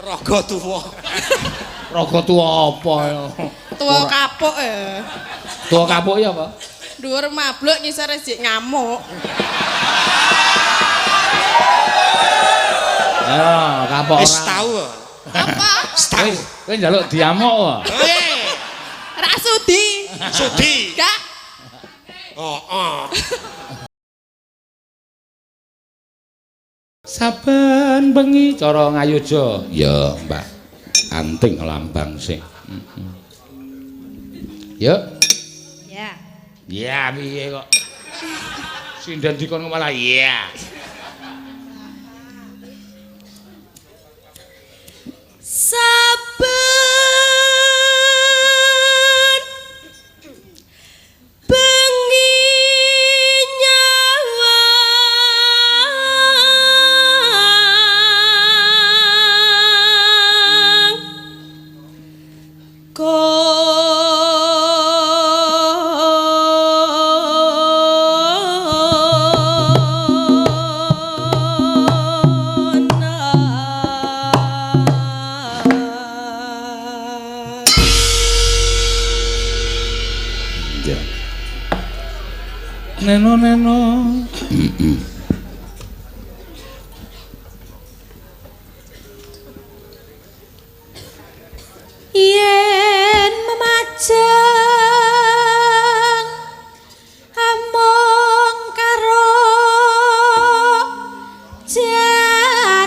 Raga tuwa. Raga tuwa apa ya? Tuwa kapuk ya. Tuwa kapuk ya apa? Dhuwur mabluk ngisor sik ngamuk. Ya, kapok ora. Wis tau. Apa? Wis Kowe njaluk diamuk wae. Ra sudi. Sudi. Gak. Oh. Saben bengi cara ngayoja. Ya, Mbak. Anting lambang sing. Ya. Ya. Ya piye kok. Sinden dikon malah ya. Saben bengi Neno. yen memajang among karo janor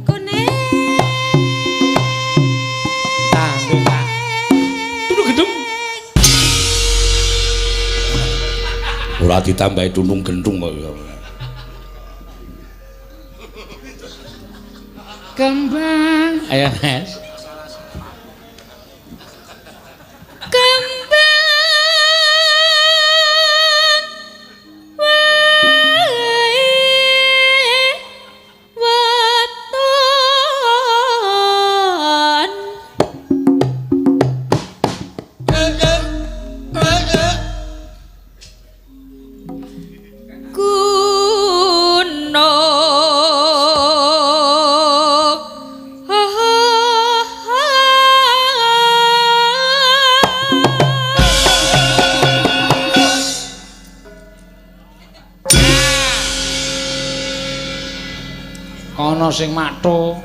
kone Duduk gedung. Ora ditambahi tunung gendung kok. Kembang. Ayo, Nes. kembang wae weton Kono sing matho.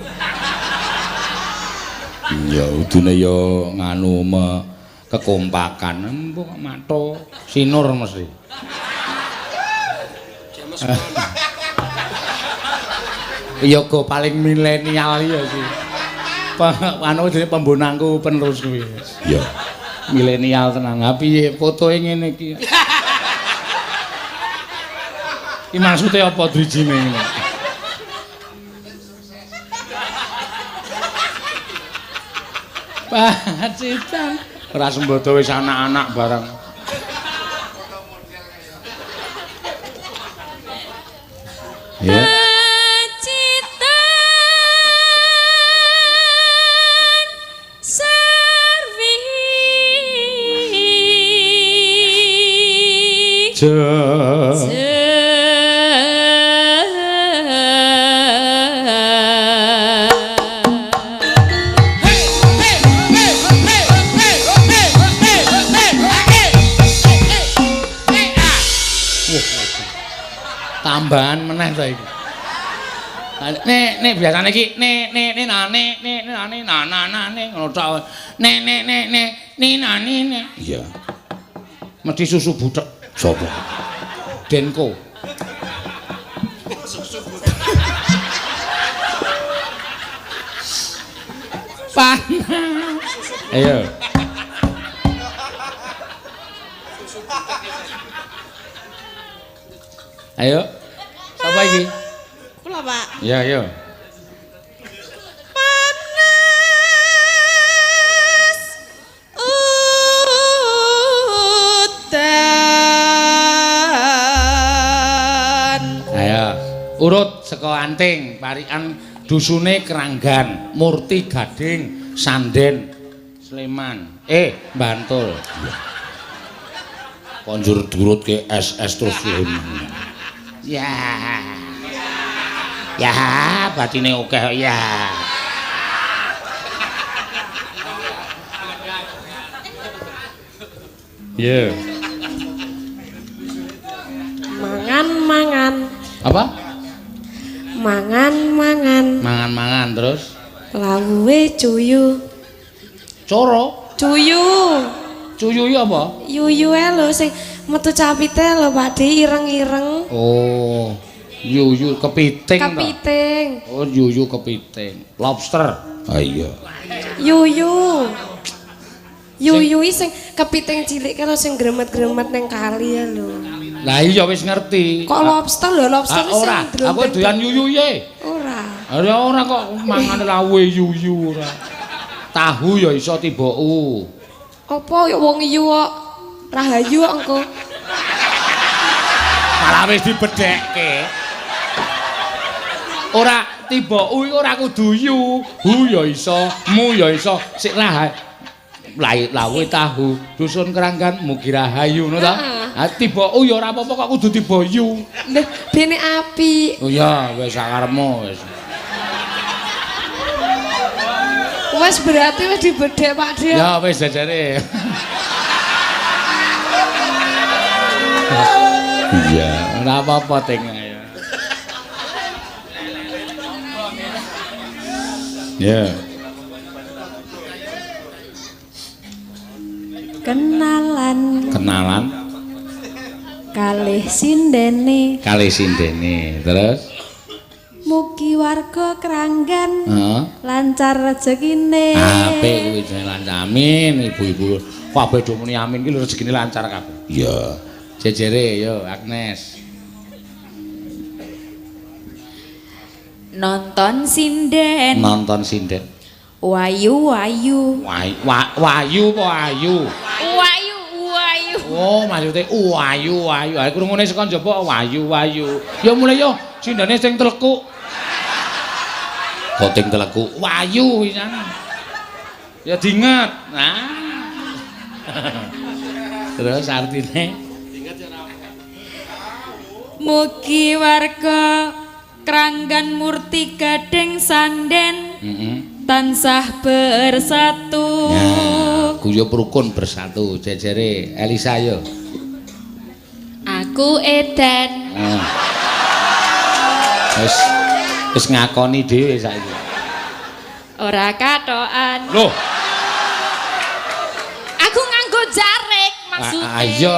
Ya udune ya nganu Kekompakan empuk matho sinur mesti. Iya go paling milenial ya sih. Anu jenenge pembonangku penerus kuwi. Ya. Milenial tenan. Ha piye fotoe ngene iki? Iki maksude apa drijine ngene? Pacitan. Ora sembodo wis anak-anak barang. Ya. Tambahan meneh ta iki. Nek biasane iki nek ngono tok. Nek. Iya. Mesti susu butek. Sopo? Denko. Panas. Ayo. Ayo. Sapa iki? Kula, Pak. Ya, yo. Panas udan. Ayo. Urut saka Anting, parikan dusune Keranggan, Murti Gading, Sanden, Sleman. Bantul. Konjur durut ke SS terus. Ya. Ya, batine akeh kok ya. Ya. Mangan-mangan. Apa? Mangan-mangan. Mangan-mangan terus. Lawuhe cuyu. Coro. Cuyu. Cuyu iki apa? Yuyuhe lho sing metu capite lho Pakde ireng-ireng. Oh. Yuyu kepiting ta? Kepiting. Oh, yuyu kepiting. Lobster. Ah iya. Yuyu. Yuyu sing kepiting cilik karo sing gremet-gremet ning kali ya lho. Lah iya wis ngerti. Kok lobster lho, lobster sing ora, aku doyan yuyu ye. Ora. Ora kok mangan lawe yuyu ora. Tahu ya iso tiboku. Apa ya wong iyu kok rahayu kok engko. Malah wis dibedhekke. Ora tiboku iki ora kudu yu. Hu ya iso, mu ya iso. Sik lawe tahu dusun keranggan mugi rahayu ngono ta. Ha tiboku ya ora apa-apa kok kudu tiba yu. Lho, bene apik. Oh ya wis sakarepmu wis. Wes berarti wis dibedhek Pakde. Ya wis jajare. Iya. Ora apa-apa ting ya. Ya. Kenalan kalih sindene kali sindene terus mugi warga Kranggan heeh lancar rezekine apik kuwi jeneng amin ibu-ibu kabeh do muni amin ki rezekine lancar kabeh Iya. jejere yo Agnes nonton sinden wayu wayu apa ayu oh maksude wayu aku krungune saka njaba wayu ya mulai yo sindene sing telekuk Koting telekuk. wayu pisan ya diinget nah terus artine mugi warga Kranggan murti gading sanden tansah bersatu guyub rukun bersatu jejere Elisa yo aku edan wis ngakoni dhewe saiki ora katokan lho aku nganggo jarik maksudnya ayo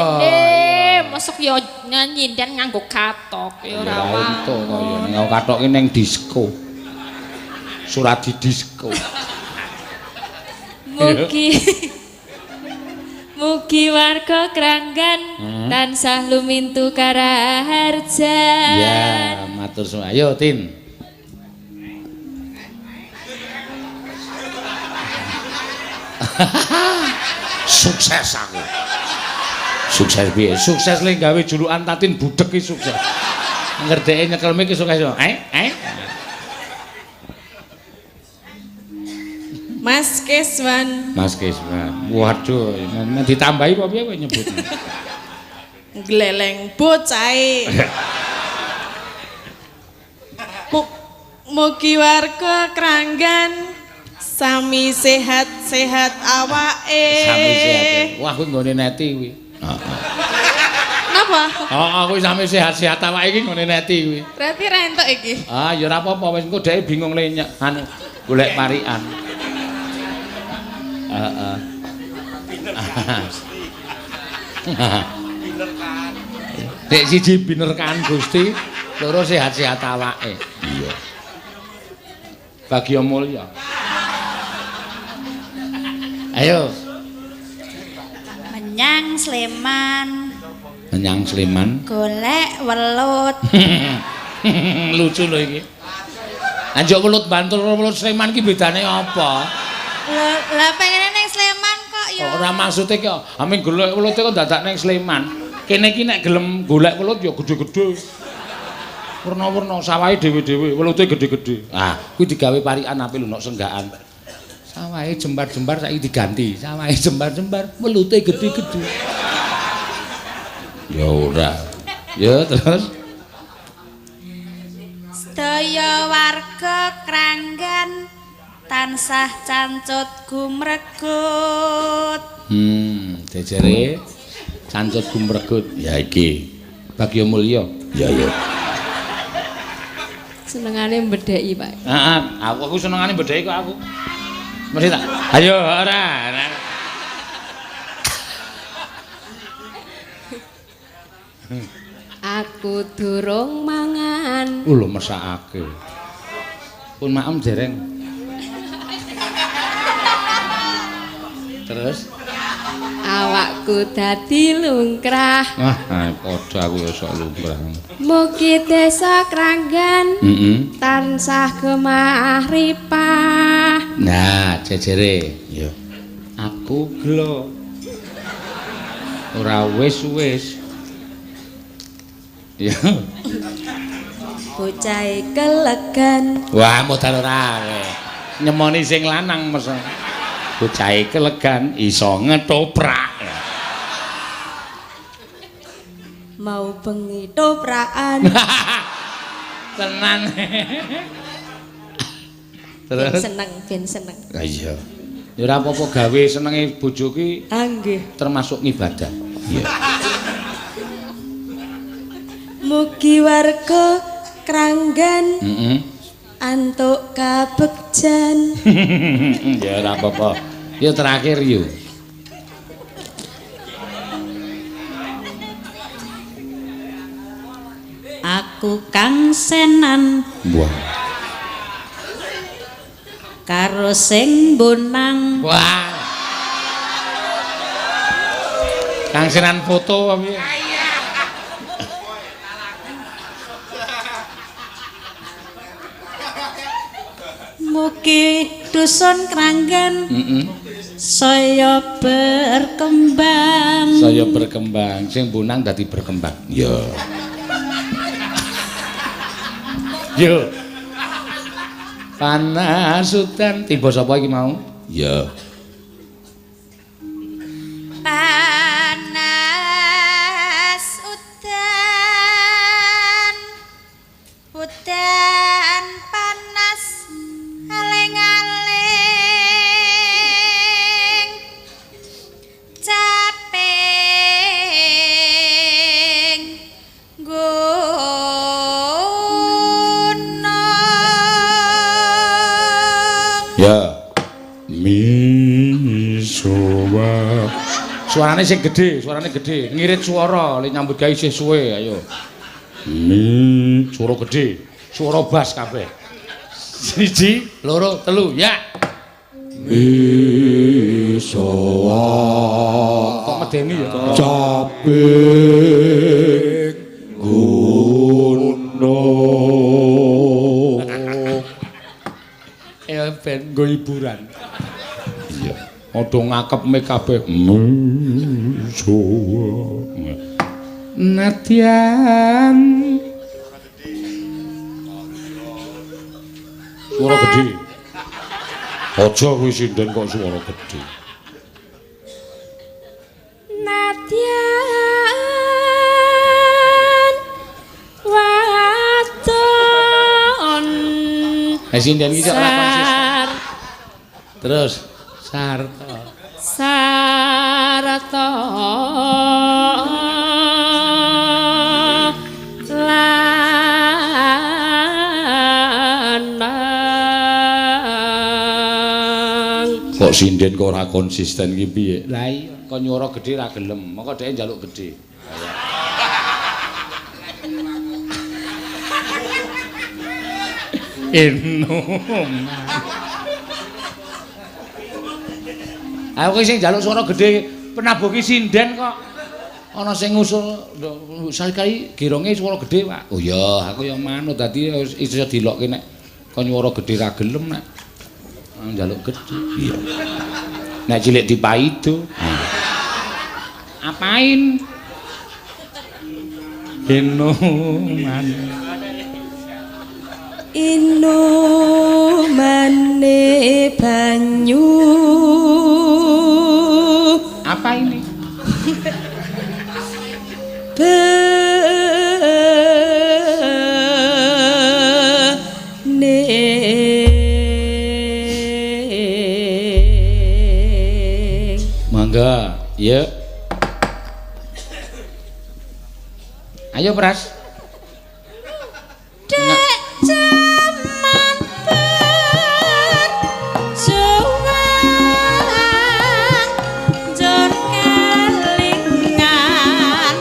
masuk yo nyanyi dan nganggo katok ya ora ento kaya ning katok ki ning disko surat di disko mugi warga Kranggan tansah lumintu karaharjan ya matur suwun ayo Tin sukses aku sukses piye sukses le gawe julukan Tatin budek ki sukses ngerdeke nyekelme ki sukses Mas Keswan. Waduh, ditambahi apa piye kowe nyebut? Gleleng bocahe. Mugi warga Kranggan sami sehat-sehat awake. Sami sehat. Wah, kuwi nggone neti kuwi. Napa? Aku sami sehat-sehat awake iki nggone neti kuwi. Berarti ra entuk iki. Ah, ya ora apa-apa wis engko dhek bingung lenyek anu golek parikan. Heeh. Dek siji binerkan Gusti, loro sehat-sehat awake. Iya. Bagya mulya. Ayo. menyang Sleman Menyang Sleman. golek welut Lucu lho iki. Anjuk welut Bantul karo welut Sleman ki bedane apa? lah pengen ning Sleman kok ya Ora maksude ki ame golek welut kok dadak ning Sleman. Kene iki nek gelem golek welut ya gedhe-gedhe. Werna-werna sawahe dhewe-dhewe, welute gedhe-gedhe. Ah, kuwi digawe parikan ape lho nek senggakan. Sawahe jembar-jembar saiki diganti. Sawahe jembar-jembar, welute gedhe-gedhe. Ya ora. Ya terus Sedaya warga Kranggan tansah cancut gumregut. Jejere cancut gumregut. Ya iki Bagya Mulya. Ya ya. Senengane mbedheki, Pak. Heeh, aku senengane bedheki kok aku. Mesti tak. Ayo ora. Aku durung mangan. Lho mesakake. Pun maem dereng. Terus Awakku dadi lungkrah. wah, padha aku ya sok lumrah. Mugi desa Kranggan tansah gemah ripah. Nah, jejere. Ya. Aku gelo. Ora wis-wis. Ya. Bocahe kelegan. Wah, modal ora. Nyemoni sing lanang mesa. Bocahe kelegan iso ngetoprak. Mau bengi toprakan. Tenan. Ben Terus seneng. Lah iya. ya ora apa-apa gawe senenge bojo ki Nggih. termasuk ngibadah. Iya. Mugi warga Kranggan Heeh. antuk kabegjan. Ya ora apa-apa. Ya terakhir yo. Aku Kang Senan Wah. karo sing bonang. Wah. Kang Senan foto apa piye? Mugi dusun Kranggan Heeh. saya berkembang. Saya berkembang, sing bonang dadi berkembang. Ya. Yo. Panas udan tiba sapa iki mau? Ya. Panas udan, udan panas aling-aling, caping gunung. Ya. Misowa. Suarane sing gedhe, ngirit swara le nyambut gawe isih suwe ayo. Suara gedhe, suara bas kabeh. 1 2 3 ya. Misowa. Kok medeni ya? Caping gunung. Ya ben nggo hiburan. Iya. Ada ngakep me kabeh. Misowa. Nadyan. Suara gedhe. Aja kuwi sinden kok suara gedhe. Nadyan waton. Sinden iki kok lakon sis. Sar Terus sarta. sarata lanang. Kok sinden kok ora konsisten iki piye? Lah iya, kok nyuara gedhe ra gelem, mengko dhek njaluk gedhe. Enom. Aku sing njaluk suara gedhe penabuh ki sinden kok. Ana sing ngusul sekali gironge suara gedhe, Pak. Oh iya, aku yang manut dadi iso dilokke nek kok nyuara gedhe ra gelem nek njaluk gedhe. Iya. Nek cilik dipaido. Apain? Enoman. Inomane banyu. Apa ini? Mangga, ya. Ayo, Pras. Dek jaman berjuang jor kelingan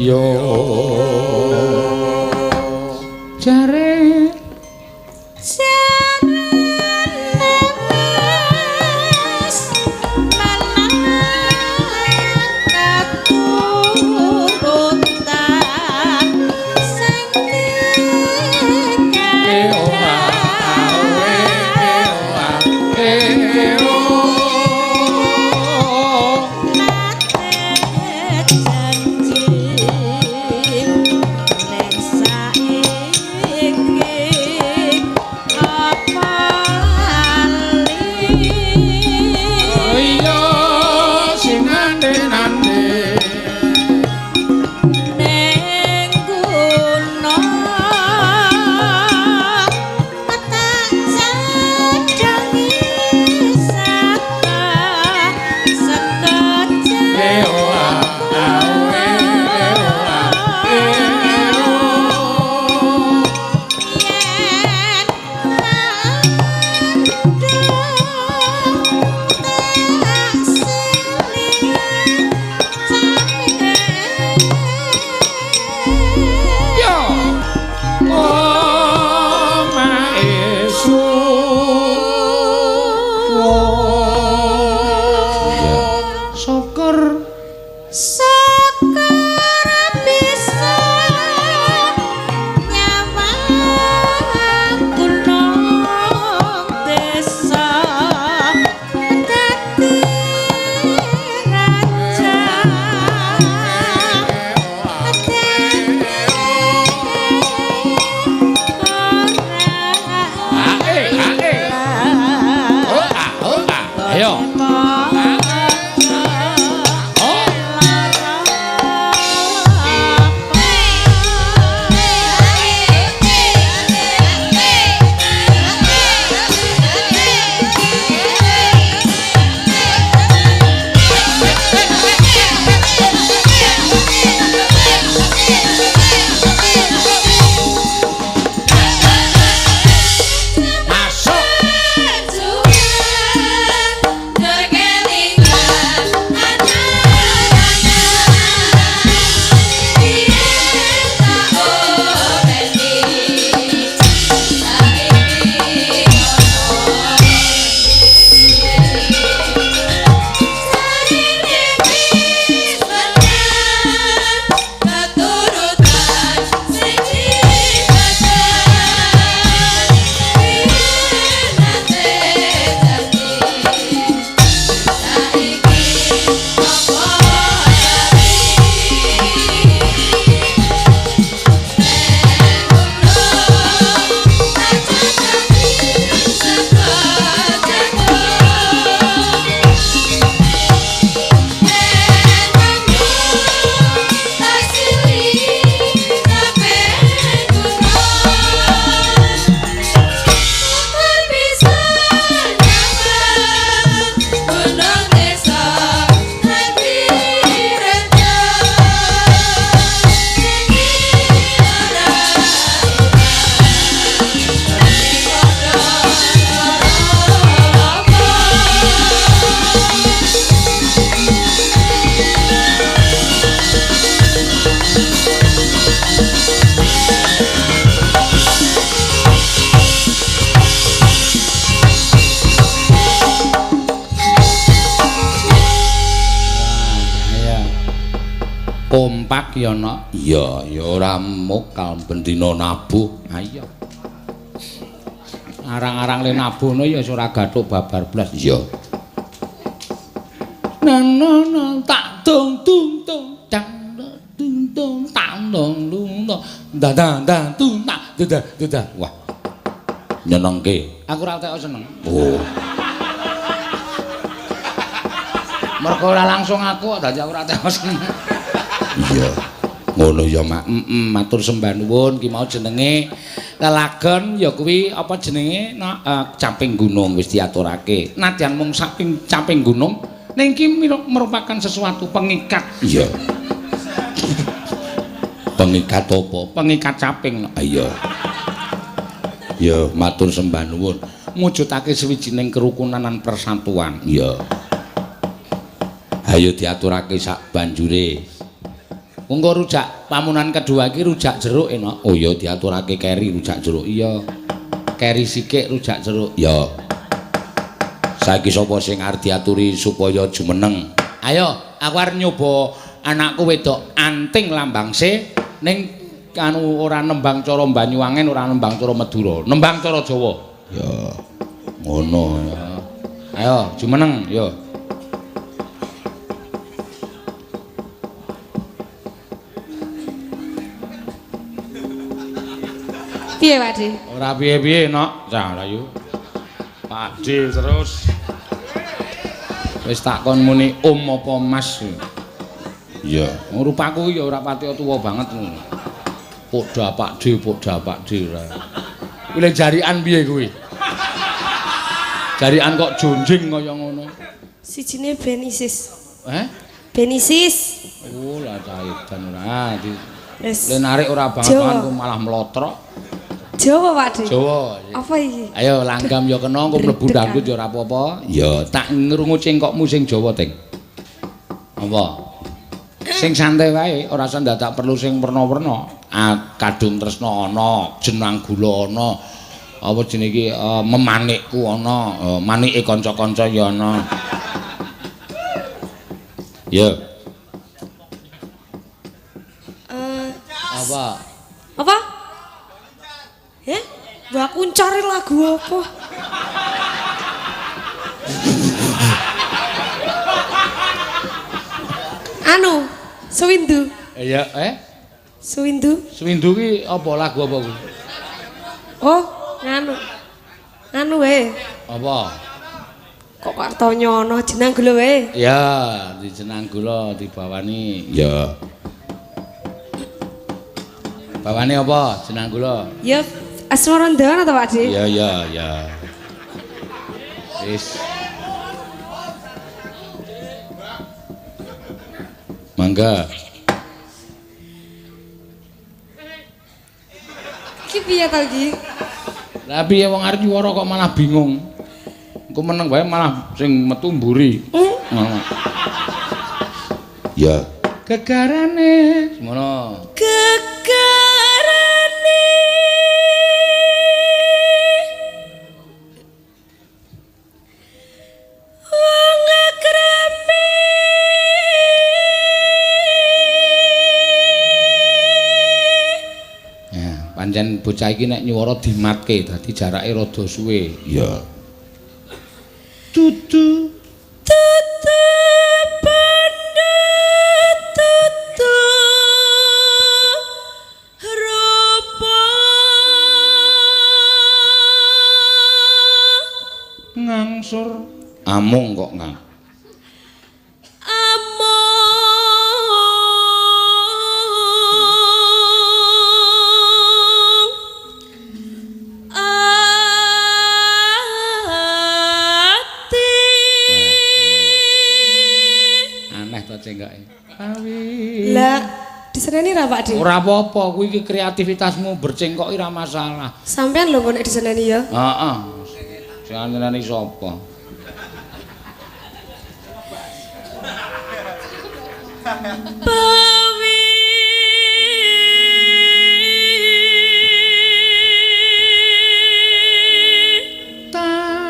Yo jare kompak ya nok. Iya, ya ora mokal bendina nabuh. Ha iya. Arang-arang le nabuhno ya ora gathuk babar blas. Iya. Nah, tak tung tung tung tang tung tung tang tung tung da da da tung da. Wah. Nyenengke. Aku ora teko seneng. Oh. Mergo ora langsung aku dadi aku ora teko seneng. Iya. Ngono ya, Mak. Matur sembah nuwun ki mau jenenge lelagon ya kuwi apa jenenge Caping Gunung wis diaturake. Nadyan mung saking Caping Gunung ning ki merupakan sesuatu pengikat. Iya. Pengikat apa? Pengikat caping. Iya. Ya, matur sembah nuwun. Mujudake sawijining kerukunan lan persatuan. Iya. Ayo diaturake sak banjure. Monggo rujak pamunan kedua iki rujak jeruk enak. Oh iya diaturake keri rujak jeruk. Iya. Keri sikik rujak jeruk. Ya. Saiki sapa sing arep diaturi supaya jumeneng? Ayo, aku arep nyoba anakku wedok Anting Lambangse ning anu ora nembang cara Banyuwangen, ora nembang cara Madura, nembang cara Jawa. Ya. Ngono ya. Ayo, jumeneng ya. Piye, Pakde? Ora piye-piye, Nok. Cah ayo. Pakde terus. Wis takon muni apa Mas. Iya. Rupaku ya ora pati tuwa banget ngono. Podha Pakde ora. Kuwi le jarikan piye kuwi? Jarikan kok jonjing kaya ngono. Sijine Benisis. Benisis. Benisis. Oh, lah cah edan ora. Wis. Le narik ora banget kan malah mlotrok. Jawa, Pakde. Jawa. Apa iki? Ayo langgam ya kena, engko mlebu dangdut ya ora apa-apa. Ya, Tak ngrungu cengkokmu sing Jawa, Ting. Apa? Sing santai wae, ora usah ndadak perlu sing werna-werna. Kadung tresna ana, jenang gula ana. Apa jenenge iki memanikku ana, manike kanca-kanca ya ana. Ya. Apa? Apa? Mbak aku cari lagu apa? Anu, Sewindu. Ya, Sewindu. Sewindu ki apa lagu apa kuwi? Oh, nganu. Nganu wae. Apa? Kok Kartonyono jenang gula wae. Ya, di jenang gula dibawani. ya. Bawani apa? Jenang gula. Ya, Asmarandana ta, Pakde? Ya, ya, ya. Wis. Mangga. Ki piye ta iki? Lah piye wong arep nyuwara kok malah bingung. Engko meneng wae malah sing metu mburi. Ngono. Ya. Gegarane ngono. Gegarane wong akrame Ya, pancen bocah iki nek nyuwara dimatke dadi jarake rada suwe. Ya. Tutu tutu pandhet tutu rupa ngangsur amung kok ngang. Lah, diseneni ra Pakde? Ora apa-apa, kuwi iki kreativitasmu bercengkok ora masalah. Sampean lho kok nek diseneni ya. Heeh. Sing nyeneni sapa? Bawi tane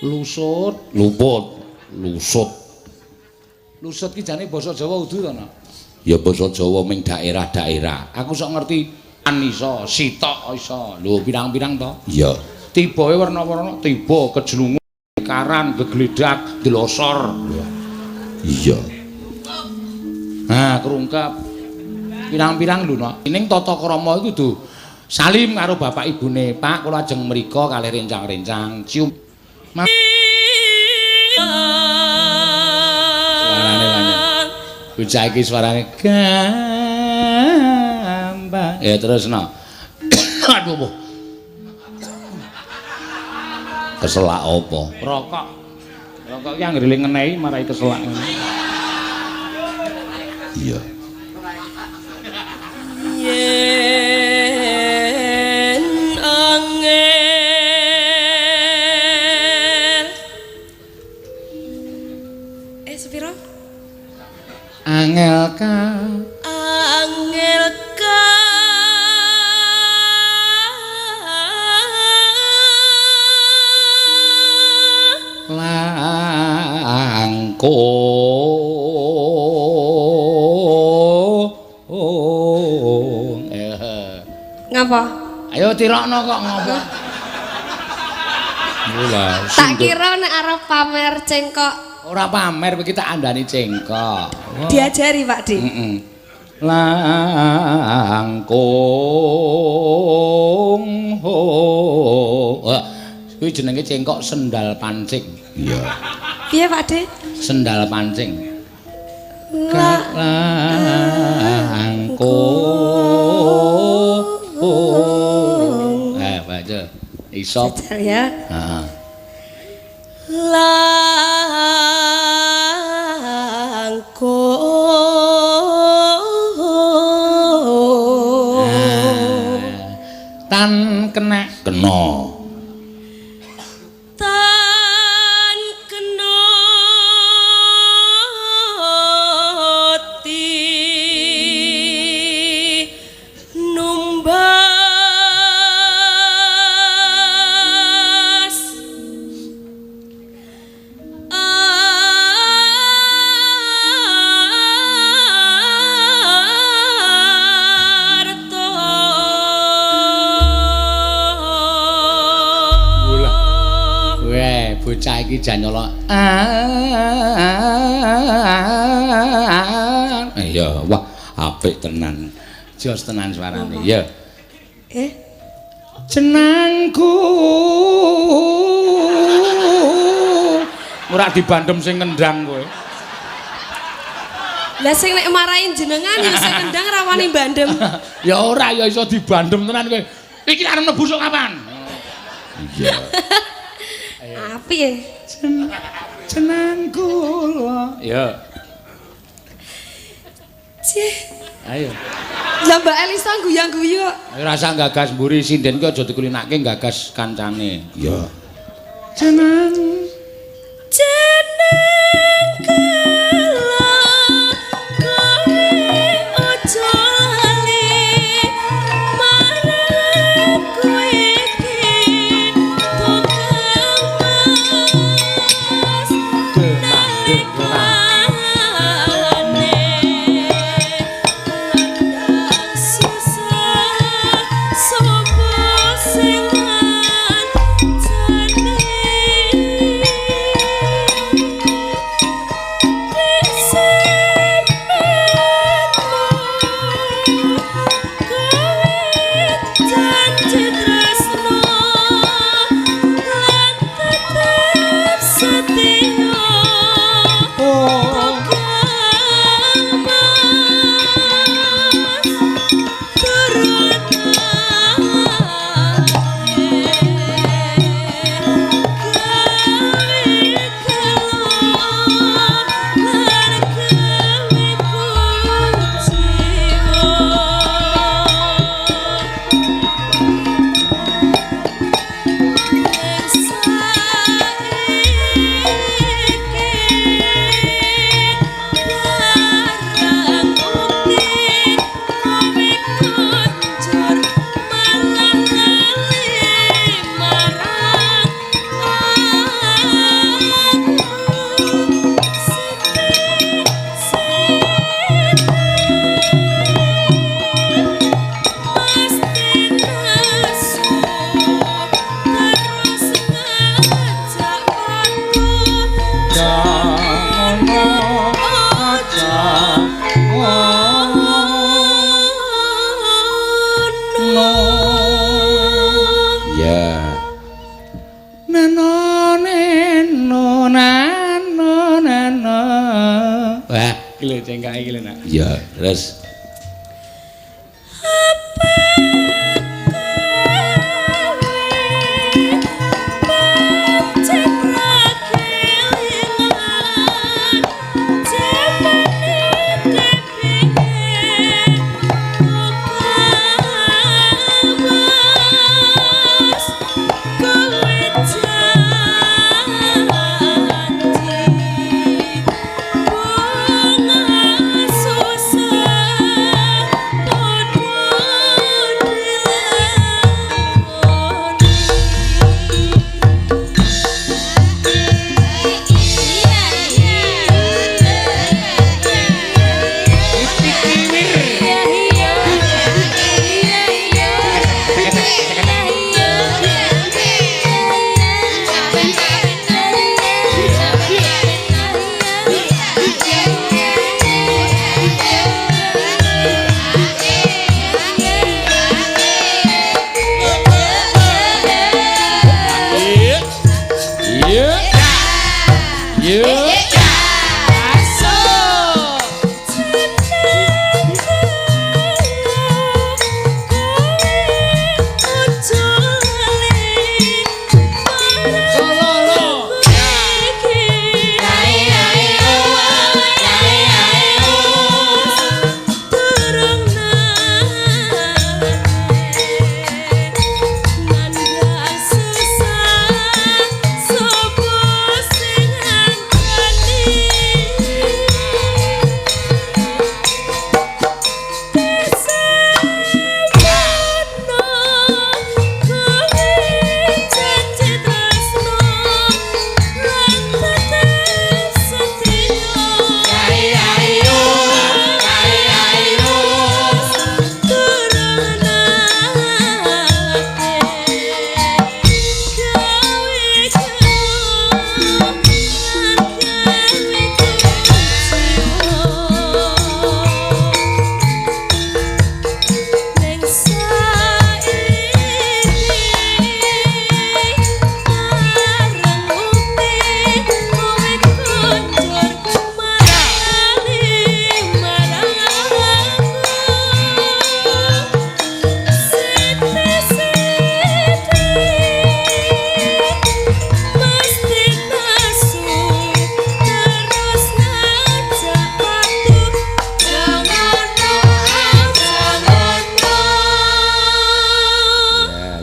lusut Luput, lusut. lusut ki jane basa Jawa udu to, Nak? Ya basa Jawa ming daerah-daerah. Aku sok ngerti an iso, sitok iso. Lho pirang-pirang to? Iya. Tibae warna-warna, tiba kejlungu, karan, gegledak, delosor. Iya. Nah, kerungkap. Pirang-pirang lho, no. Ning tata krama iku kudu salim karo bapak ibune. Pak, kula ajeng mriko kalih rencang-rencang cium. Suarane banyak. Bocah iki suarane gampang. Ya terusno. Aduh. Keselak apa? Rokok. Rokok ki anggere ngenehi marai keselak. Iya. Yen angel sepiro? Angel ka langkung. Ngapa? Ayo tirokno kok ngopo? Mula. Tak kira nek arep pamer cengkok. Ora pamer iki tak andani cengkok. Diajari Pak Dik. Heeh. Langkung ho. Kuwi jenenge cengkok sendal pancing. Iya. Piye Pak Dik? Sendal pancing. Langkung. Baca. Isop. Ya. Heeh. Tan kena tan kena ti numbas bocah iki jan nyolok. Iya, wah apik tenan. Jos tenan suarane. Ya. Jenengku. Ora dibandem sing ngendang kowe. Lah sing nek marahin jenengan ya sing ngendang rawani bandem. Ya ora ya iso dibandem tenan kowe. Iki arep mlebu sok kapan? Iya. Api ya? Jenengku. Ya. Cih. Ayo. Lah Mbak Elisa guyang-guyu kok. Ayo rasa gagas mburi sinden ki aja dikulinake gagas kancane. Ya. Jeneng kala kowe aja lali marang kowe iki Iki lho cengkake iki lho, Nak. Ya, terus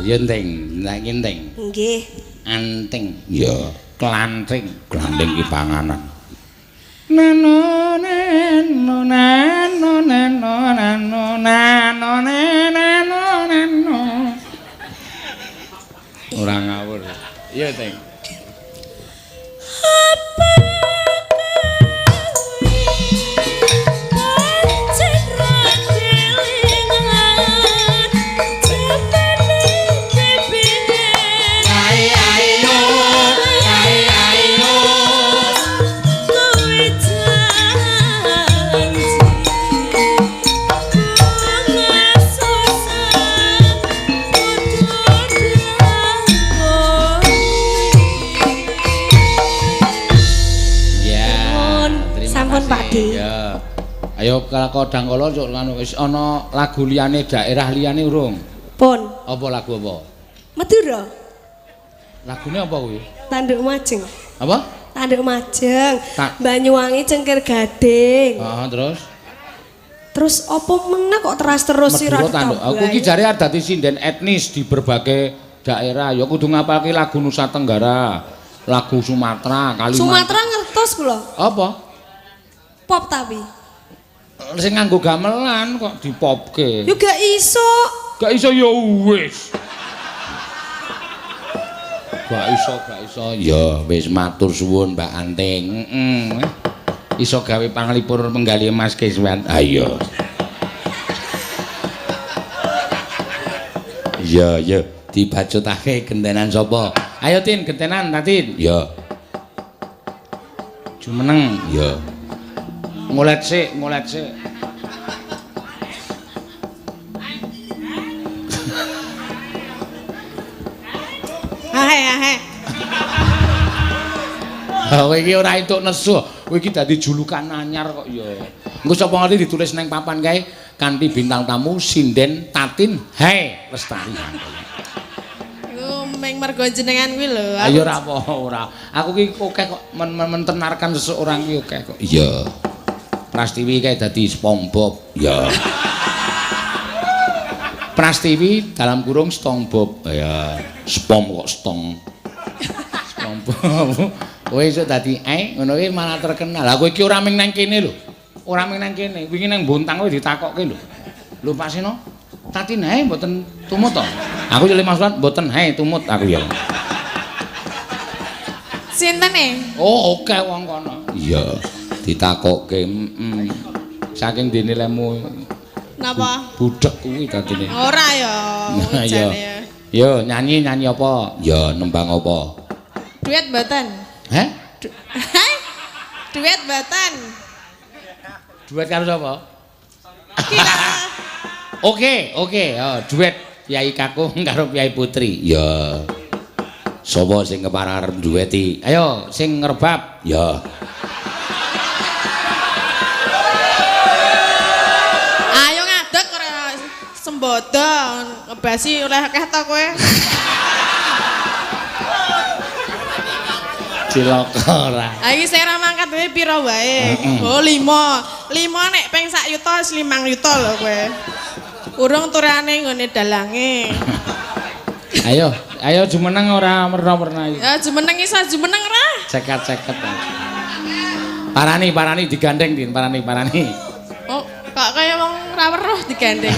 yenting, nek yenting. Nggih. Anting. Ya, klanting. Klanting ki panganan. Neno neno neno neno neno neno neno neno. Ora ngawur. Iya, Ting. Ya. Ayo kodang kala cuk anu wis ana lagu liyane daerah liyane urung? Pun. Apa lagu apa? Madura. Lagune apa kuwi? Tanduk Majeng. Apa? Tanduk Majeng. Banyuwangi Cengkir Gading. Heeh, terus? Terus apa meneh kok terus sira tanduk. Aku iki jare dadi sinden etnis di berbagai daerah. Ya kudu ngapalke lagu Nusa Tenggara, lagu Sumatera, Kalimantan. Sumatera ngertos kula. Apa? Pop tapi. Sing nganggo gamelan kok dipopke. Yo gak iso. Gak iso ya wis. Gak iso. Ya wis matur suwun Mbak Anting. Iso gawe panglipur penggali Mas Kiswan. Ayo. Ya, dibacutake gentenan sapa? Ayo Tin, gentenan ta Tin? Ya. Jumeneng. Ya. Ngulet sik. Ahe. Kowe iki ora entuk nesu. Kowe iki dadi julukan anyar kok ya. Engko sapa ngerti ditulis nang papan kae kanthi bintang tamu Sinden Tatin Hai Lestari. Iku meng mergo jenengan kuwi lho. Ayo ora apa ora. Aku ki akeh kok mentenarkan seseorang ki akeh kok. Iya. Prastiwi kae dadi SpongeBob. Ya. Prastiwi dalam kurung SpongeBob. Ya, Spom kok stong. SpongeBob. Kowe iso dadi ngono ki malah terkenal. Lah kowe iki ora mung nang kene lho. Ora mung nang kene. Wingi nang Bontang kowe ditakokke lho. Lho Pak Sino, Tatin hae mboten tumut to. Aku yo Mas Wan mboten hae tumut aku ya. Sinten e? Oh, oke wong kono. Iya, ditakokke. Saking dene lemu. Napa? Budhek kuwi dadine. Ora ya. Nah, iya. Yo nyanyi apa? Ya nembang apa? Duet mboten? Hah? Duet mboten? Duet karo sapa? Kira. Oke. Oh, duet Kyai Kakung karo Kyai Putri. Ya. Sapa sing kepareng dueti? Ayo sing ngerbab. Ya. Sembodo ngebasi oleh akeh ta kowe. Cilaka ora. Ha iki sing ra mangkat wae pira wae? Oh 5. 5 nek ping sak yuta wis 5 yuta lho kowe. Urung turane nggone dalange. Ayo jumeneng ora merna-merna iki. Ya jumeneng iso jumeneng ra. Ceket-ceket. Parani digandeng Din, parani. Oh, kok kaya wong ra weruh digandeng.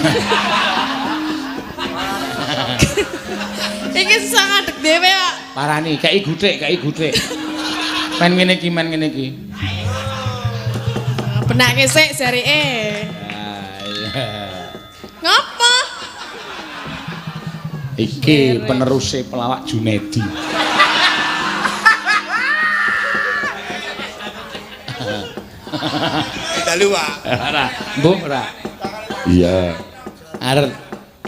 Iki susah ngadeg dhewe kok. Parani, kei guthik. Men ngene iki. Benake sik jarike. Ngopo? Iki peneruse pelawak Junedi. Kita luar. Ora, mbok ora. Iya. Arep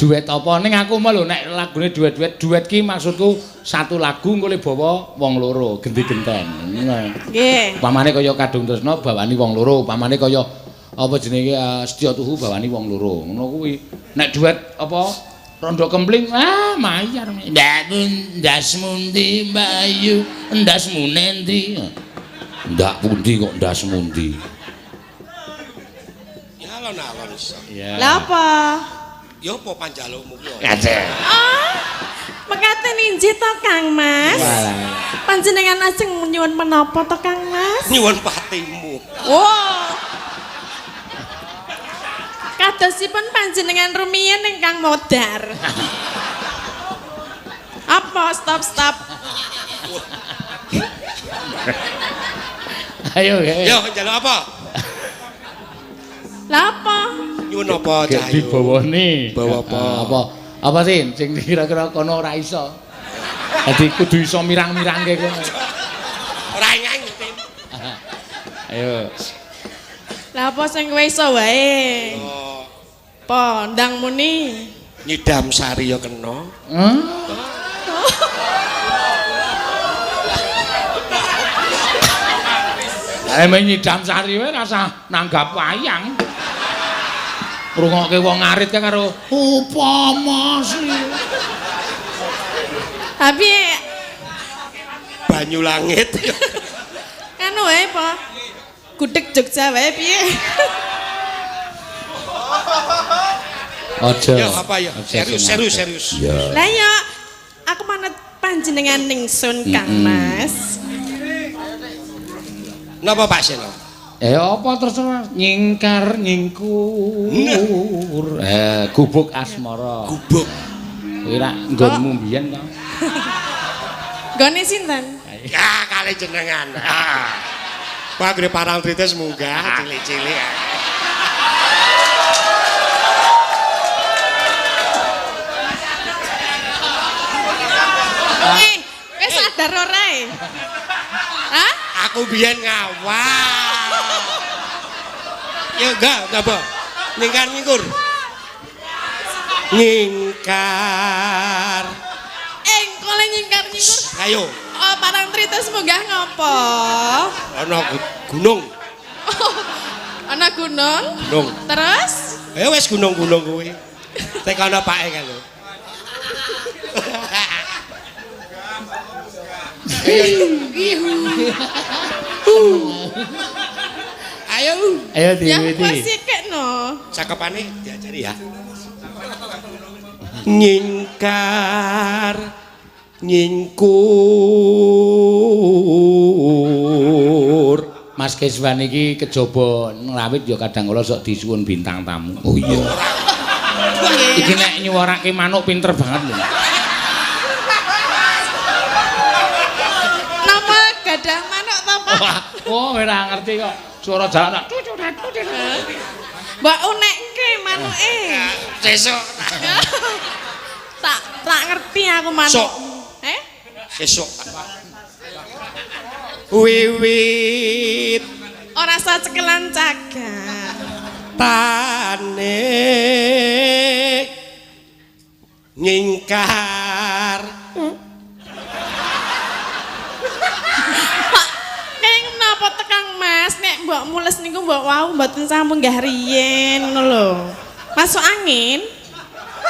duet apa ning aku mah lho nek lagune duet ki maksudku satu lagu engko le bawa wong loro genti-genten. Nggih. Upamane kaya Kadung Tresna bawani wong loro, upamane kaya apa jenenge Setya Tuhu bawani wong loro. Ngono kuwi. Nek duet apa Rondo Kempling mayar. Ndas mundi Bayu, ndasmu nendi? Ndak pundi kok ndasmu ndi? Alon-alon iso. Lah apa? Ya apa panjalukmu ki? Mekaten injih to Kang Mas. Panjenengan ajeng nyuwun menapa to Kang Mas? Nyuwun patimu. Oh. Kadosipun panjenengan rumiyin ingkang modar. Apa stop. Ayo. Yo njaluk apa? Lah apa? Nyuwun apa Cahyo? Dibawani. Bawa apa? Apa sih sing kira-kira kono ora iso. Dadi kudu iso mirang-mirangke kono. Ora nyanyi, Tim. Ayo. Lah apa sing kowe iso wae? Oh, Apa ndang muni? nyidam sari ya kena. Emang nyidam sari wae rasa nanggap wayang. Ngrungokke wong ngarit kan karo upama sih. Tapi Banyu langit. anu wae apa? Gudeg Jogja wae piye? Aja. Ya apa ya? Serius. Lah ya aku manut panjenengan ningsun Kang Mas. Napa Pak Seno? Apa terserah nyingkar nyingkur. Gubuk asmara. Gubuk. Kuwi ra nggonmu mbiyen to. Gone sinten? Ya kali jenengan. Pak gede Parangtritis munggah cilik-cilik. Wis sadar ora e? Hah? Aku biyen ngawal. Ya enggak apa? Ningkar ngingkur. Ngingkar. Kole nyingkar nyingkur. Ayo. Parangtritis munggah ngopo? Ana gunung. Ana gunung? Gunung. Terus? Ya wis gunung-gunung kuwi. Tekono pake kan lho. Ayo. Ayo Ya diwiti. wis sikekno. Cakepane diajari ya. Nyingkar nyingkur. Mas Keswan iki kejaba ngrawit ya kadang kala sok disuwun bintang tamu. Oh iya. Iki nek nyuwarake manuk pinter banget lho. Napa gadah manuk to, Pak? Oh, ora ngerti kok. Suara jalan. Mbak unekke manuke. Sesuk. Tak ngerti aku manuk. Sok. Sesuk. Wiwit Ora sacekelan cagak. tane nyingkar. Ning napa tekang Mas nek mbok mules niku mbok wau mboten sampun nggah riyen ngono lho. Masuk angin.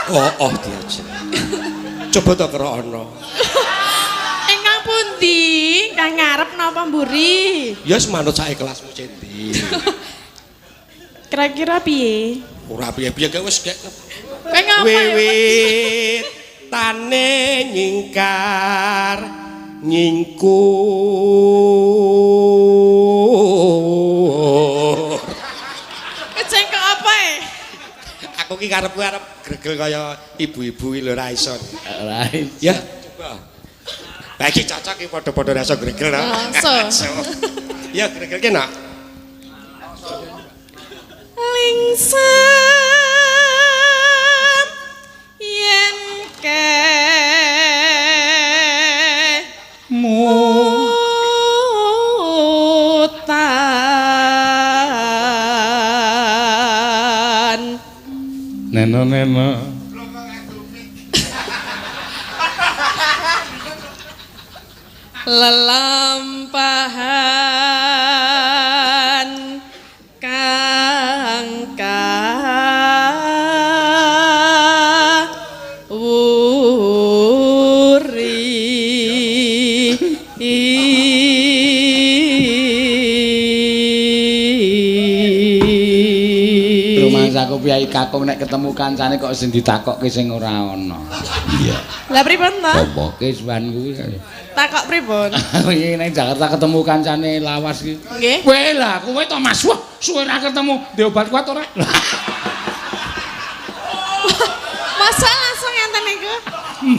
Oh diajak. Coba to krana. Ingkang pundi? Kang ngarep napa mburi? Ya semanut sak kelasmu cendi. Kira-kira piye? Ora piye-piye gak wis gak. Kowe ngapa? Wiwit tane nyingkar nyingkur. Keceng kok apa e? Aku ki karepku arep gregel kaya ibu-ibu iki lho ra iso. Ora. Ya, coba. Bagi cocok iki padha-padha rasa gregel ta. Rasa. Ya gregel ki nak. Lingsem yen ke mutan Neno. lelampahan kang kawuri Rumangsaku piyai kakung nek ketemu kancane kok sing ditakokke sing ora ana. Iya. lah pripun to? Apa Keswan kuwi? Takok pripun? Iki ning Jakarta ketemu kancane lawas iki. Nggih. Kowe lah, kowe to Mas. Wah, suwe ra ketemu. Di obat kuat ora? Masa langsung enten niku?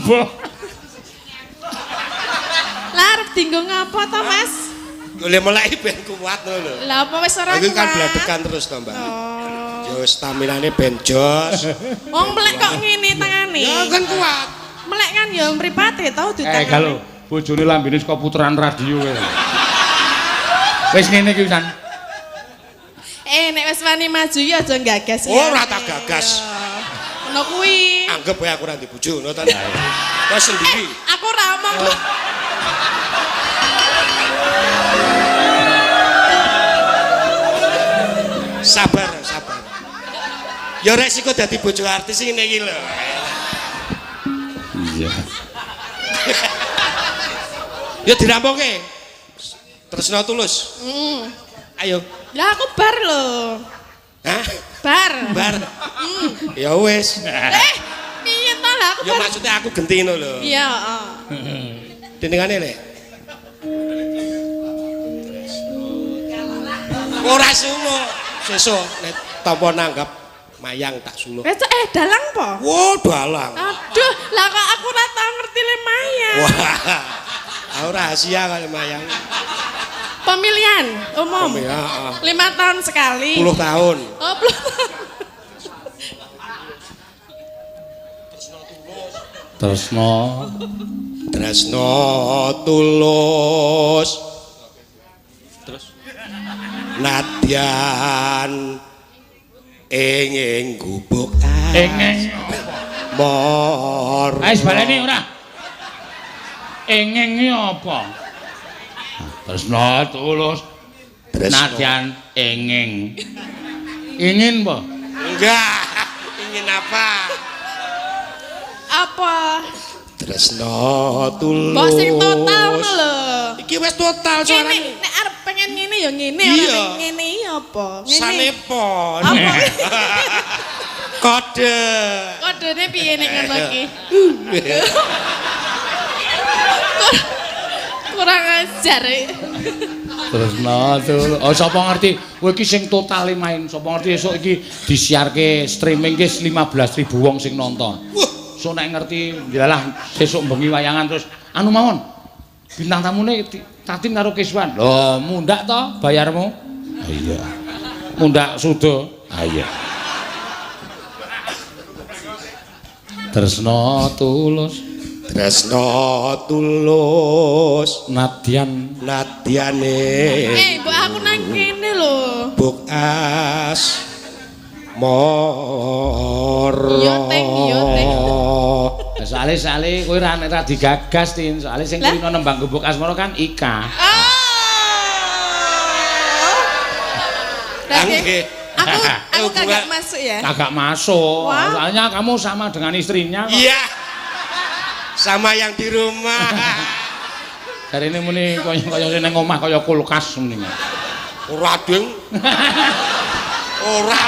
Mbah. Lah arep dinggo ngapa to, Mas? Golek melek ben kuat lho. Lah apa wis ora Aku kan kuat? bladekan terus to, Mbak. Oh. Ya staminane ben jos. Wong melek kok ngene tangane. Ya kan kuat. Melek kan ya mripate tau ditangane. Kalau bojone lambene saka puteran radio kowe. Wis ngene iki pisan. Nek wis wani maju ya aja gagas ya. Ora tak gagas. Ngono kuwi. Anggap wae aku ora di bojo ngono ta. Kok sendiri. Aku ora omong. Sabar. Ya resiko dadi bojo artis ngene iki lho. Iya. Ya dirampunge. Tresna tulus. Ayo. Lah aku bar lho. Hah? Bar. Bar. Ya wis. Piye to lah aku Ya bar. maksudnya aku genti ngono lho. Iya, Dendengane lek. Ora sumo. Sesuk nek tampa nanggap mayang tak suluk. dalang po? Wah, dalang. Aduh, lah kok aku ora tau ngerti le mayang. Wah. Aku rahasia kali mayang. Pemilihan umum. Pemilihan, 5 tahun sekali. 10 tahun. Oh, 10 tahun. Tresno tulus. Terus nadyan ing gubuk Engeng. mor. Wis baleni ora? Enging iki apa? Tresna tulus. Nadyan enging. Ingin apa? Enggak. Ingin apa? Apa? Tresno tulus. Mbok sing total lho. Iki wis total Ngene, suarane. nek arep pengen ngene ya ngene, Iya. ora ngene iki apa? Ngene. Sanepon. Apa? Kode. Kodene piye nek ngono iki? Kurang ajar. Tresna tulus. Oh sapa ngerti? Kowe iki sing totale main. Sapa ngerti esuk iki disiarke streaming ki 15.000 wong sing nonton. So nek ngerti yalah sesuk bengi wayangan terus anu mawon. Bintang tamune Tatin karo Kiswan. Lho, mundak to bayarmu? Iya. Mundak sudo. Ah iya. Tresna tulus. Tresno tulus. Nadyane. Mbok aku nang kene lho. Buk as. Moro. Iya, Teng, iya, Teng. Soale kowe ra digagas Tin, soale sing kulino nembang Gubuk Asmara kan Ika. Nggih. Aku kagak masuk ya. Kagak masuk. Wah. Soalnya kamu sama dengan istrinya. Iya. Sama yang di rumah. Jarine muni kaya ning omah kaya kulkas muni. Ora, Ding. Ora.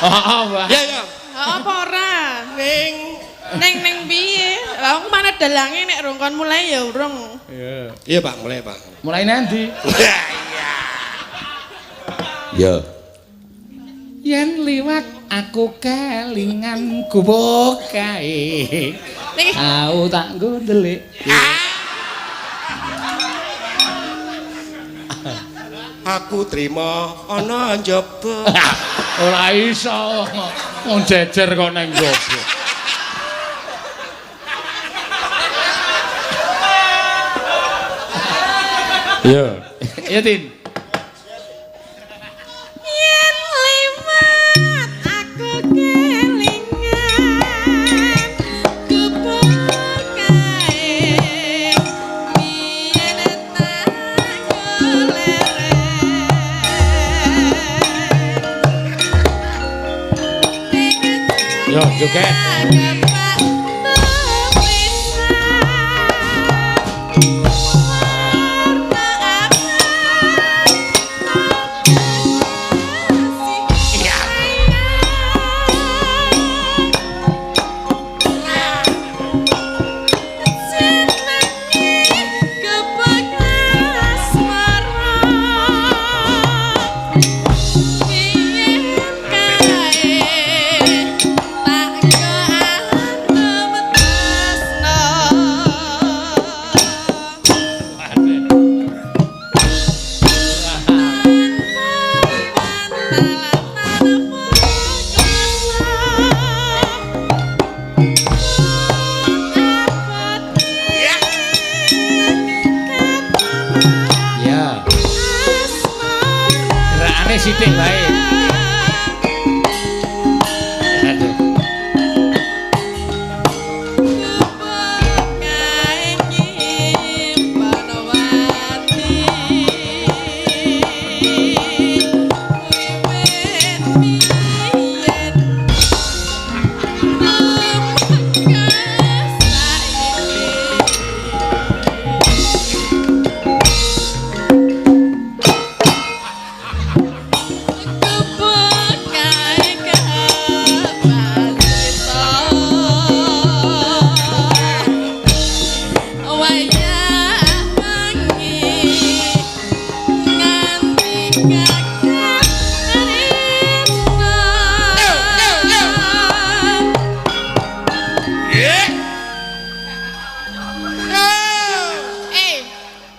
Heeh, Mbah. Ya, ya. Apa ora? Neng piye? Lah aku mana dalange nek rongkon mulai ya urung. Iya. Iya, Pak, mulai, Pak. Mulai nanti. Iya. Ya. Yen liwat aku kelingan gubuk kae. Niki Aku tak nggo ndelik. Aku terima ana njaba. Ora iso. Wong jejer kok nang njaba. Iya. Iya, Tin. yen liwat aku kelingan gubuk kae biyen tak goleren. Yo, joget. Ya. Gerakane sithik wae. Aduh.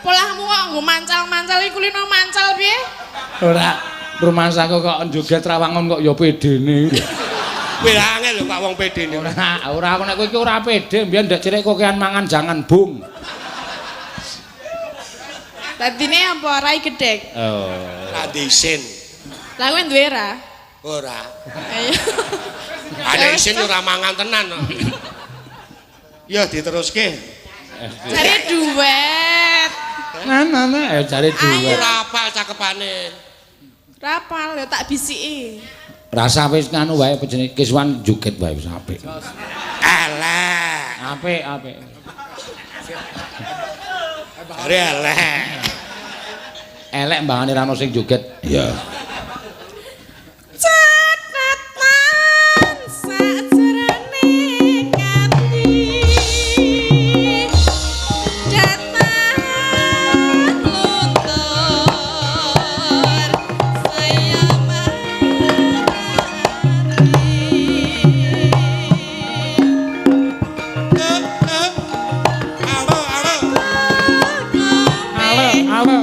Polahmu kok nggo mancal-mancal iku lino mancal piye? Ora rumah saku kok joget Rawangun kok ya pedene. Kowe angel lho Pak wong pedene. Ora aku nek kowe iki ora pede, mbiyen ndak cilik kokean mangan jangan bung. Dadine apa rai gedhek? Oh. Ra disin. Lah kowe duwe ra? Ora. Ayo. Ada isin ora mangan tenan kok. Ya diteruske. Cari duet. Nah, cari duit. Ora apal cakepane. Rapal ya tak bisiki. Rasa wis nganu wae jenenge Kiswan joget wae wis apik. Elek. Apik. Are elek. Elek mbangane ra ono sing joget. Iya. Catatan sajroning ati. Datang luntur saya Halo.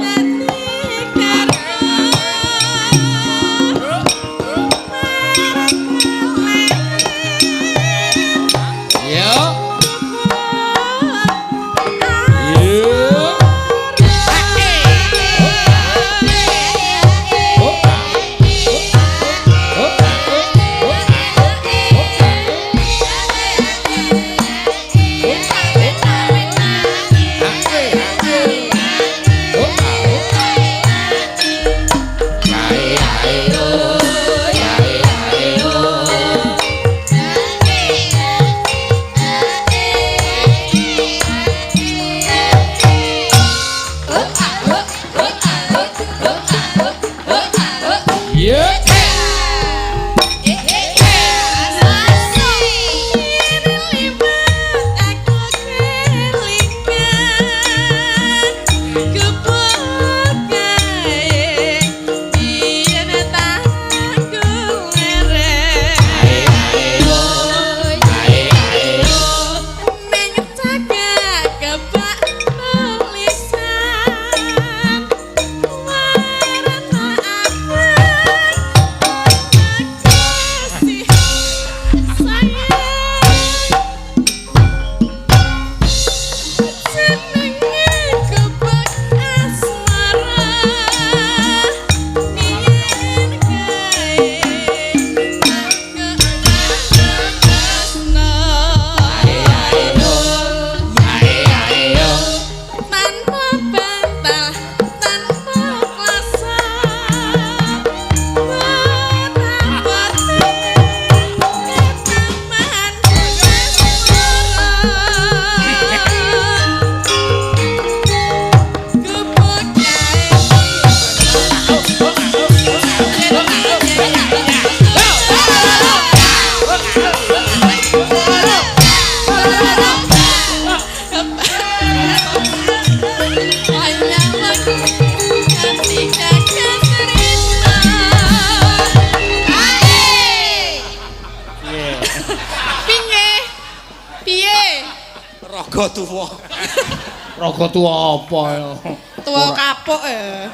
Raga tuwa. Raga tuwa apa ya? Tua kapuk ya.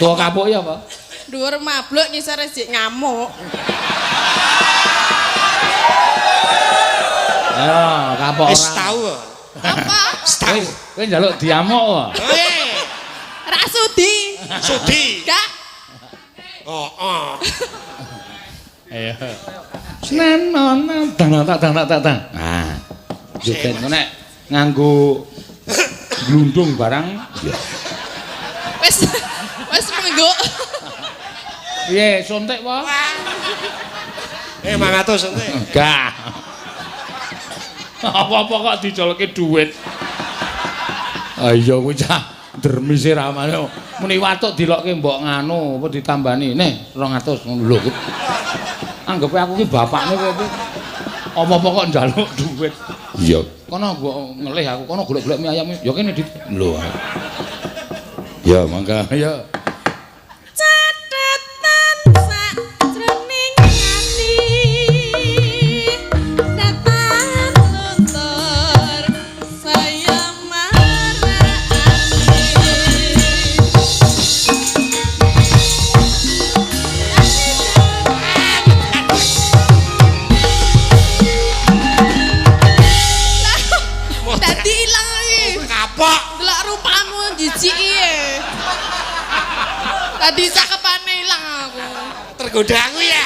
Tuwa kapuk ya apa? Dhuwur mabluk ngisor sik ngamuk. Ya, kapok Wis ora. tau. Apa? Tau. Kowe njaluk diamuk wae. Ra sudi. Sudi. Gak. Oh. Ayo. Senenana dang. Ah. Joget ku nek nganggo glundung barang. Wis menggo. Piye, sontek wae? 500 ente. Enggak. Apa-apa kok dicolke dhuwit. Ayo kuwi cah dermise ramane. Muni watuk dilokke mbok nganu apa ditambani. Nih 200 ngono lho. Anggepe aku ki bapakne kowe iki. Apa-apa kok njaluk dhuwit. Iya. Kono mbok ngelih aku, kono golek-golek mie ayam. Ya kene dit. Lho. Ya mangga ya. Tadi cakepane ilang aku. Tergoda aku ya.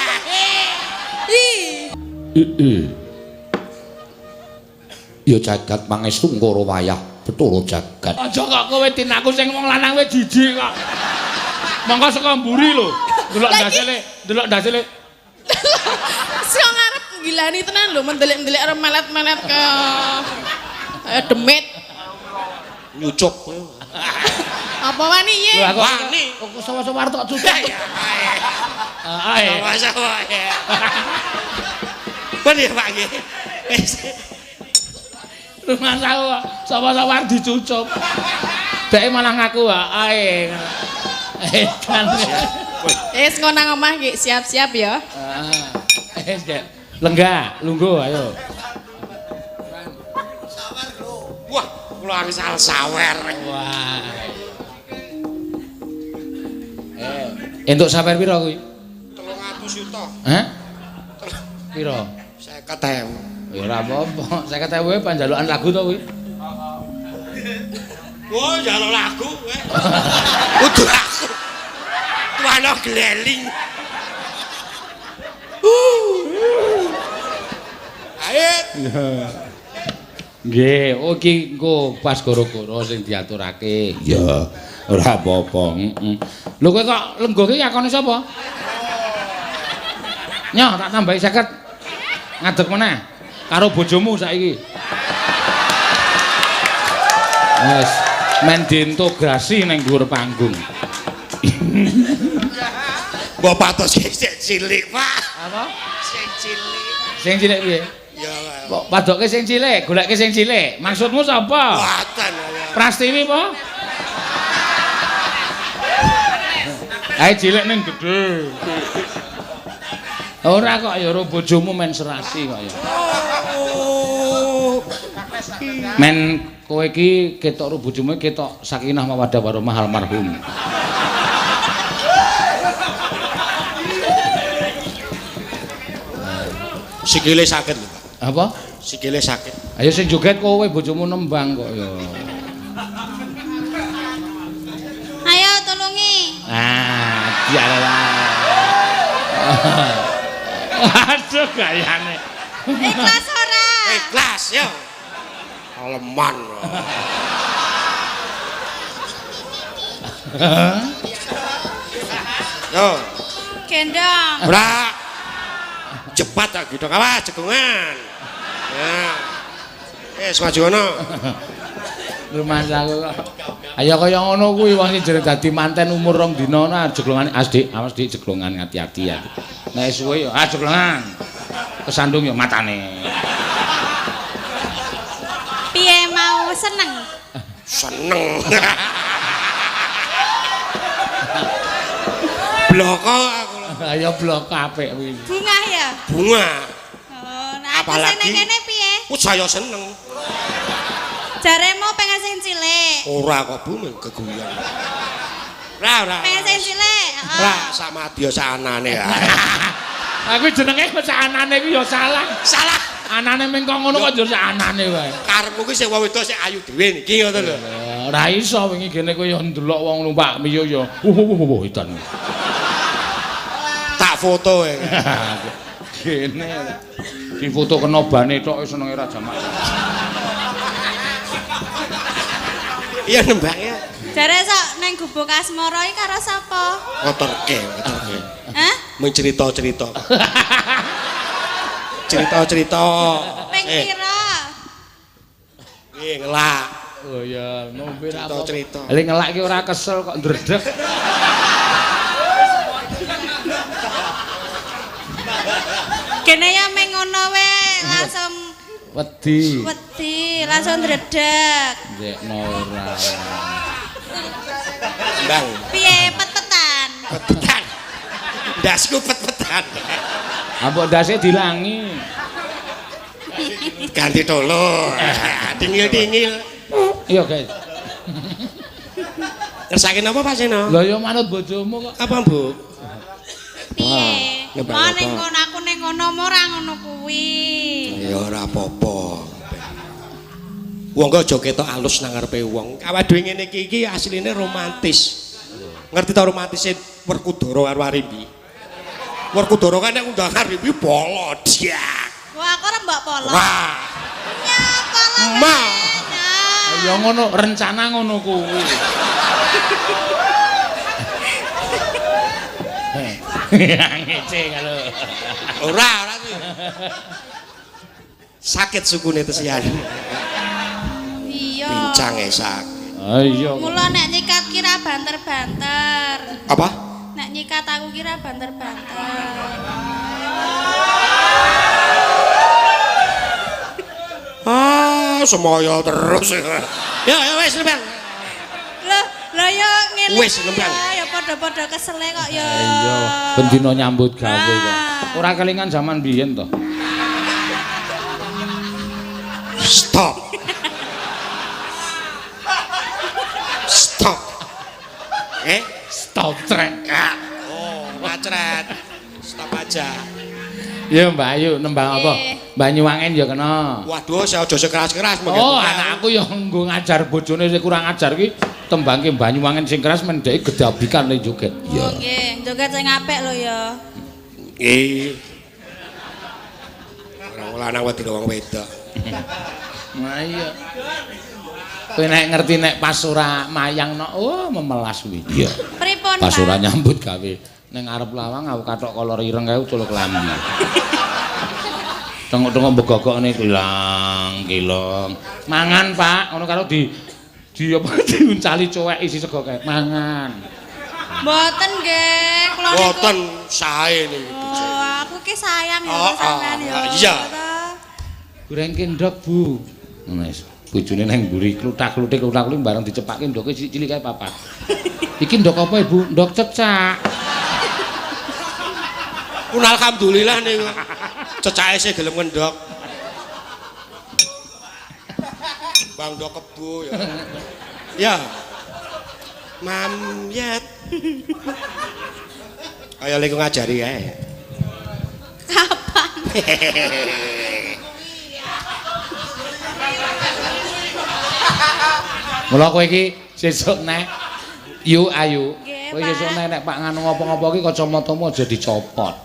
Ya jagat pangestu ngkara wayah Betara jagat. Aja kok kowe tinaku sing wong lanang wis jijik kok. Monggo saka mburi lho. Delok ndasile. Sing ngarep gilani tenan lho mendelik-mendelik arep melet-melet ke demit. Nyucuk. Apa wani ye? Wani. Kok sawa-sawa tok cucuk. Ae. Sama-sama ya. Bener Pak nggih. Rumah sawa-sawa dicucup. Dek malah ngaku ae. Kan. Wis ngono nang omah nggih siap-siap ya. Wis Dek. Lenggah, lungguh ayo. Wah, kula angsal sawer. Wah. Entuk sawer pira kuwi? 300 juta. Hah? Pira? 50.000. Ya ora apa-apa. 50.000 panjalukan lagu to kuwi. Wah, njaluk lagu kowe. Kudu aku. Tuano gleling. Ayo. Nggih, iki engko pas goro-goro sing diaturake. Ya, ora apa-apa. Lho kowe kok lenggo ki yakone sapa? Nyoh, tak tambahi 50. Ngadeg meneh karo bojomu saiki. Wes, men diintegrasi ning dhuwur panggung. Mbok patos sik cilik, Pak. Apa? Sing cilik. Sing cilik piye? Ya, Kok padoke sing cilik, goleke sing cilik. Maksudmu sapa? Watan. Prastiwi apa? Ae cilik ning gedhe. Ora kok ya ro bojomu men serasi kok ya. Men kowe iki ketok ro bojomu ketok sakinah mawaddah warahmah almarhum. Sikile sakit lho, Pak. Apa? Sikile sakit. Ayo sing joget kowe bojomu nembang kok ya. Ayo tulungi. Dialah. Aduh gayane. Ikhlas ora? Ikhlas ya. Aleman. Yo, Gendong. ora. Cepat tak gitu, awas cekungan. Ya. Maju ono. Rumah aku kok. Ayo kaya ngono kuwi wong sing jere dadi manten umur 2 dina ana jeglongan Asdik, awas Dik jeglongan hati-hati ya. Nek suwe ya jeglongan. Kesandung ya matane. Piye mau seneng? Seneng. Bloko aku. Ayo blok apik kuwi. Bunga ya? Bunga. Oh, nah aku sing Apalagi- ning kene piye? Saya seneng. Jaremu pengen sing cilik. Ora kok Bu men keguyon. Ora. Pengen sing cilik. Heeh. Ora sama dia sanane ya. Aku jenenge kok anane kuwi ya salah. Salah. Anane ming kok ngono kok yo anane wae. Karepmu ki sing wong wedok sing ayu dhewe niki ngoten lho. Ora iso wingi kene kowe yo ndelok wong numpak miyo yo. Edan. Tak foto ya. Kene. Di foto kena bane tok senenge ra jamak. Iya nembang ya. Jare sok ning gubuk asmara iki karo sapa? Motorke. Hah? Mung cerita-cerita. Cerita-cerita. Ping pira? Iya ngelak. Oh ya, ngombe ra apa. Cerita. Lek ngelak ki ora kesel kok ndredeg. Kene ya meng ngono we, langsung Wedi. langsung ndredeg. Ndekno ora. Bang. Piye pet-petan? Petan. Ndasku pet-petan. Apa ndase dilangi? Ganti tolo. Tingil-tingil. Iya, guys. Ngersake napa Pak Seno? Lah ya manut bojomu kok. Apa, Bu? Piye? ngebang Mau apa? ning ngono aku ning ngono ora ngono kuwi. Ya ora apa-apa. Wong kok aja ketok alus nang ngarepe wong. Awak dhewe ngene iki asline romantis. Ngerti ta romantise Werkudara karo Arimbi? Werkudara kan nek undang Arimbi polo diak. Wah, aku ora mbok polo. Wah. Ya, polo. Ma. Nah. Ya ngono, rencana ngono kuwi. Ngece kalau. Ora sih. Sakit sukune tesian. Iya. Pincang sakit. Ah iya. Mula nek nyikat kira banter-banter. Apa? Nek nyikat aku kira banter-banter. Semoyo terus. Ya wis lembang. Lah ya ngene. Wis lembang. Ya padha-padha kesele kok ya. Iya, ben dina nyambut gawe kok. Ora kelingan zaman biyen to. Stop. Stop. Stop trek. Oh, macret. Stop aja. Ya Mbak Ayu nembang apa? Banyuwangen ya kena. Waduh, saya aja sekeras-keras mengko. Oh, anakku yang nggo ngajar bojone sing kurang ajar ki tembangke Banyuwangen sing keras men dhek gedabikan le joget. Iya. Nggih, joget sing apik lho ya. Nggih. Ora lanang wedi wong wedok. Nah iya. Kowe nek ngerti nek pas ora mayang no, oh memelas kuwi. Iya. Pripun, Pas Pak? ora nyambut gawe ning arep lawang aku katok kolor ireng kae culuk lambi. Tengok-tengok begogokne kilang. Mangan, Pak. Ngono karo di apa diuncali cuwek isi sego kae. Mangan. Mboten nggih, kula niku. Boten sae niki. Oh, aku ki sayang ya karo sampean ya. Iya. Goreng kendhok, Bu. Ngono wis. Bojone nang mburi kluthak-kluthik bareng dicepake ndoke cilik kae papat. Iki ndok apa, Ibu? Ndok cecak. Pun alhamdulillah niku. Cecake sih gelem ngendhok. Bang ndok kebo ya. Ya. Mamyet. Ayo lek ngajari kae. Kapan? Mula kowe iki sesuk nek Yu Ayu. Nggih, Kowe Pak. sesuk nek Pak nganu ngopo-ngopo iki kacamatamu aja dicopot.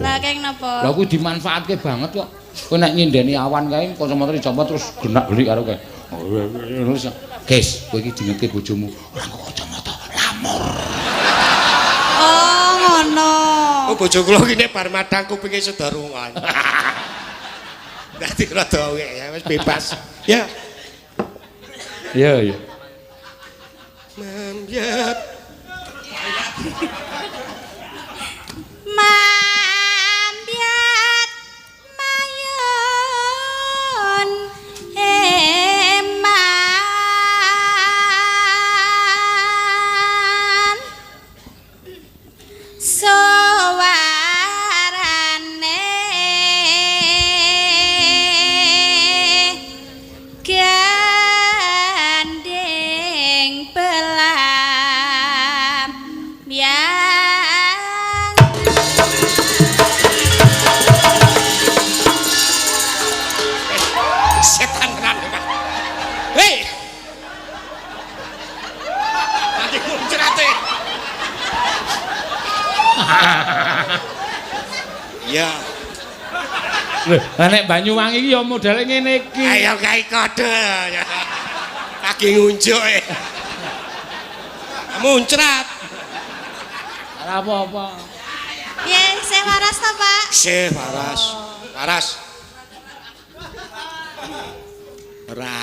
Lah keng napa? Lah kuwi dimanfaatke banget kok. Kowe nek nyindeni awan kae kacamata dicopot terus genak geli karo kowe. Terus guys, kowe iki dingetke bojomu, ora nggo kacamata lamur. Oh, ngono. Oh bojo kula iki nek bar madang kupinge sedarungan. Dadi rada ya wis bebas. Ya. Iya, iya. Mamyet. Mambiat mayon eman sowarane gandeng belam yang Setan tenan Pak. Hei. Nanti muncrate. Ya, Lah nek Banyuwangi iki ya modele ngene iki. ayo gawe kode. Kaki ngunjuk muncrat. Ora apa-apa. ya saya waras ta Pak. Sih, waras. Waras. Ora.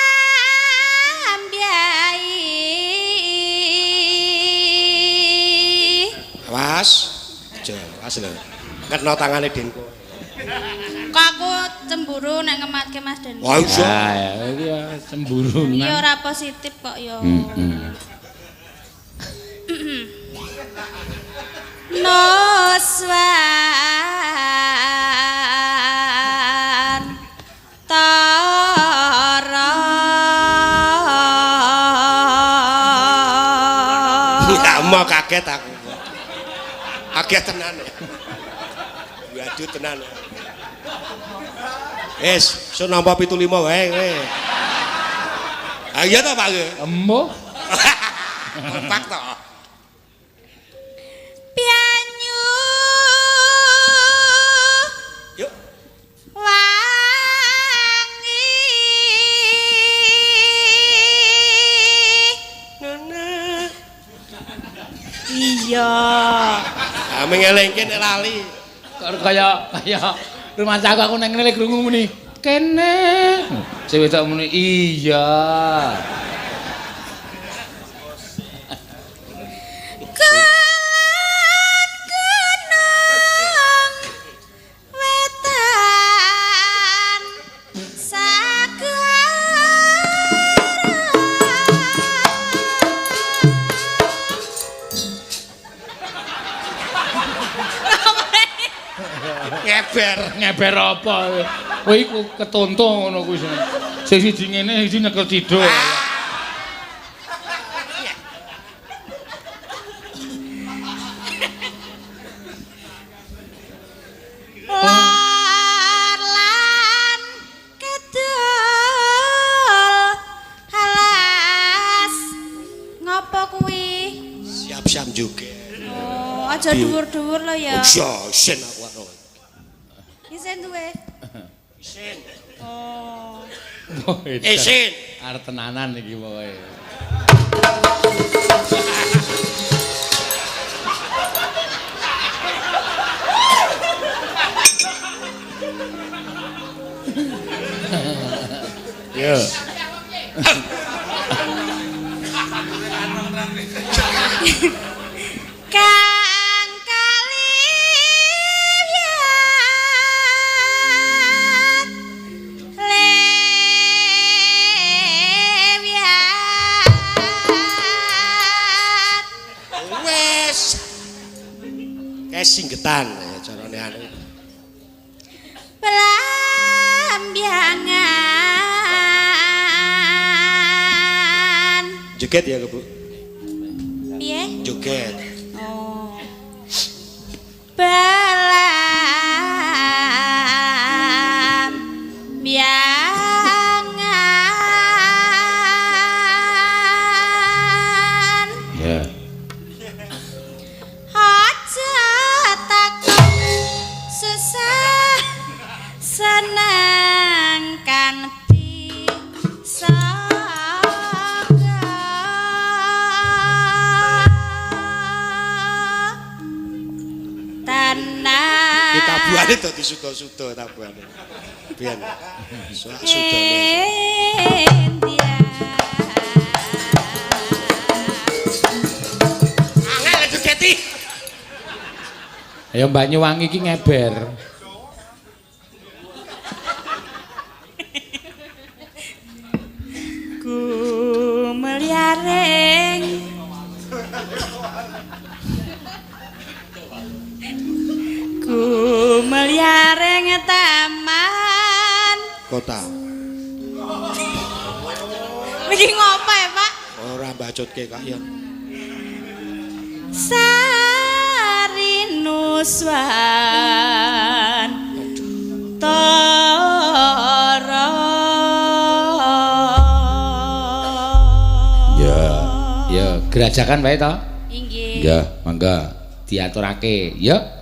Nyaram biai Awas. Aja, awas lho. Kena tangane Denko. kok aku cemburu nek ngematke Mas Den. Wah, iso. Ah, ya iki ya cemburu. Iya ora positif kok ya. Noswan tara Enggak mau kaget aku. Kaget tenan. Waduh tenan. So nampa 75 wae kowe. Ah iya ta Pak? Emoh. Kompak to. pianyu Yuk. wah Iya. Ah mengelengke nek lali. Kok kaya rumah tangga aku nang ngene krungu muni. Kene. Sing wedok muni iya. Ngeber apa? Kowe iku ketonto ngono kuwi. Sing siji ngene, siji nyekel ciduk. Lan kedul halas ngopo kuwi? Siap-siap juga. Oh, aja dhuwur-dhuwur lho ya. Sen aku ora. Isen duwe. Sen. Oh. Sen. Arep tenanan iki pokoke. Ya. Kang Kaliwian Lewian Wes. Kayak singgetan ya carane anu. Pelambiangan Joget ya, Bu. piye? Joget. Oh. Pelambiangan Ya. aja takon susah senang kang tanah Tabuhane dadi suda-suda tabuhane. Biyen. Sudane. Angel jogeti. Ayo Mbak Nyuwangi iki ngeber. Ku meliareng Ku meliareng taman Kota. Iki ngopo ya, Pak? Ora mbacutke kak ya. Sari nuswan Tara Ya, gerajakan wae to? Inggih. Ya, mangga diaturake. Ya.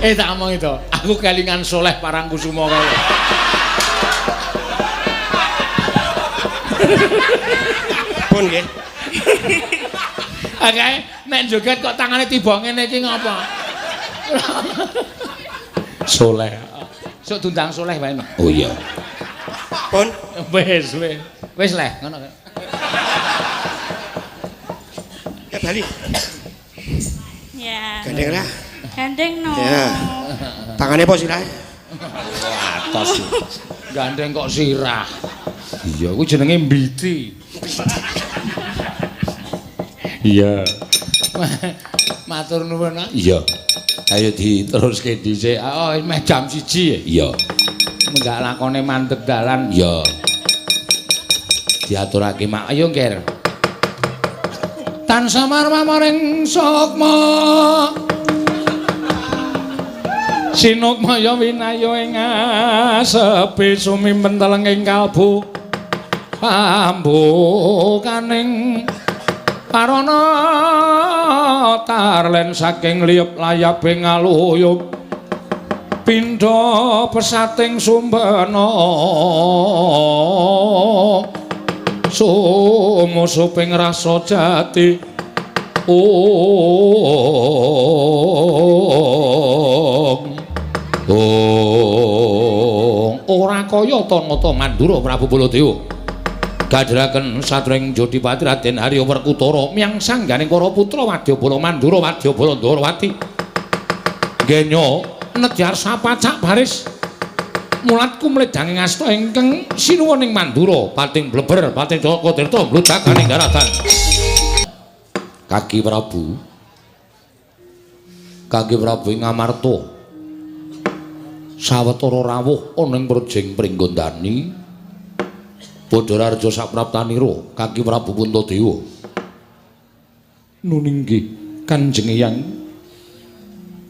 Tak omong itu. Aku kelingan soleh Parangkusumo kae. Pun nggih. Oke, nek joget kok tangane tiba ngene iki ngopo? Soleh. Sok tundang soleh wae. Oh iya. Pun Wis. Wis leh, ngono kae. ya bali. Ya. Gandeng ra. Gandeng no. Ya. Tangane apa sirahe? Atos. Gandeng kok sirah. Iya, kuwi jenenge mbiti. Iya. Matur nuwun. Iya. Ayo diteruske dhisik. Oh, meh jam 1 ya. Iya. Enggak lakone mandeg dalan. Iya. Diaturake mak. Ayo, Nger. Tan samar maring sukma. Sinukmaya winayo ing asepe sumimpen telenging kalbu pambukaning parana tarlen saking liyep layaping aluyup pindha pesating sumbana sumusuping rasa jati ora kaya tanata Mandura Prabu Baladewa gadharaken satring Jodipati Raden Harya Werkudara miyang sangganing para putra Wadyabala Mandura Wadyabala Ndarawati genya nedhar sapacak baris mulat kumledhanging asta ingkang sinuwuning Mandura pating bleber pating Jakatirta mludhakaning daratan Kaki Prabu ing Amarta sawetara rawuh ana ing Projeng Pringgondani Badararja sapraptanira Kaki Prabu Puntadewa nuninggih Kanjeng Hyang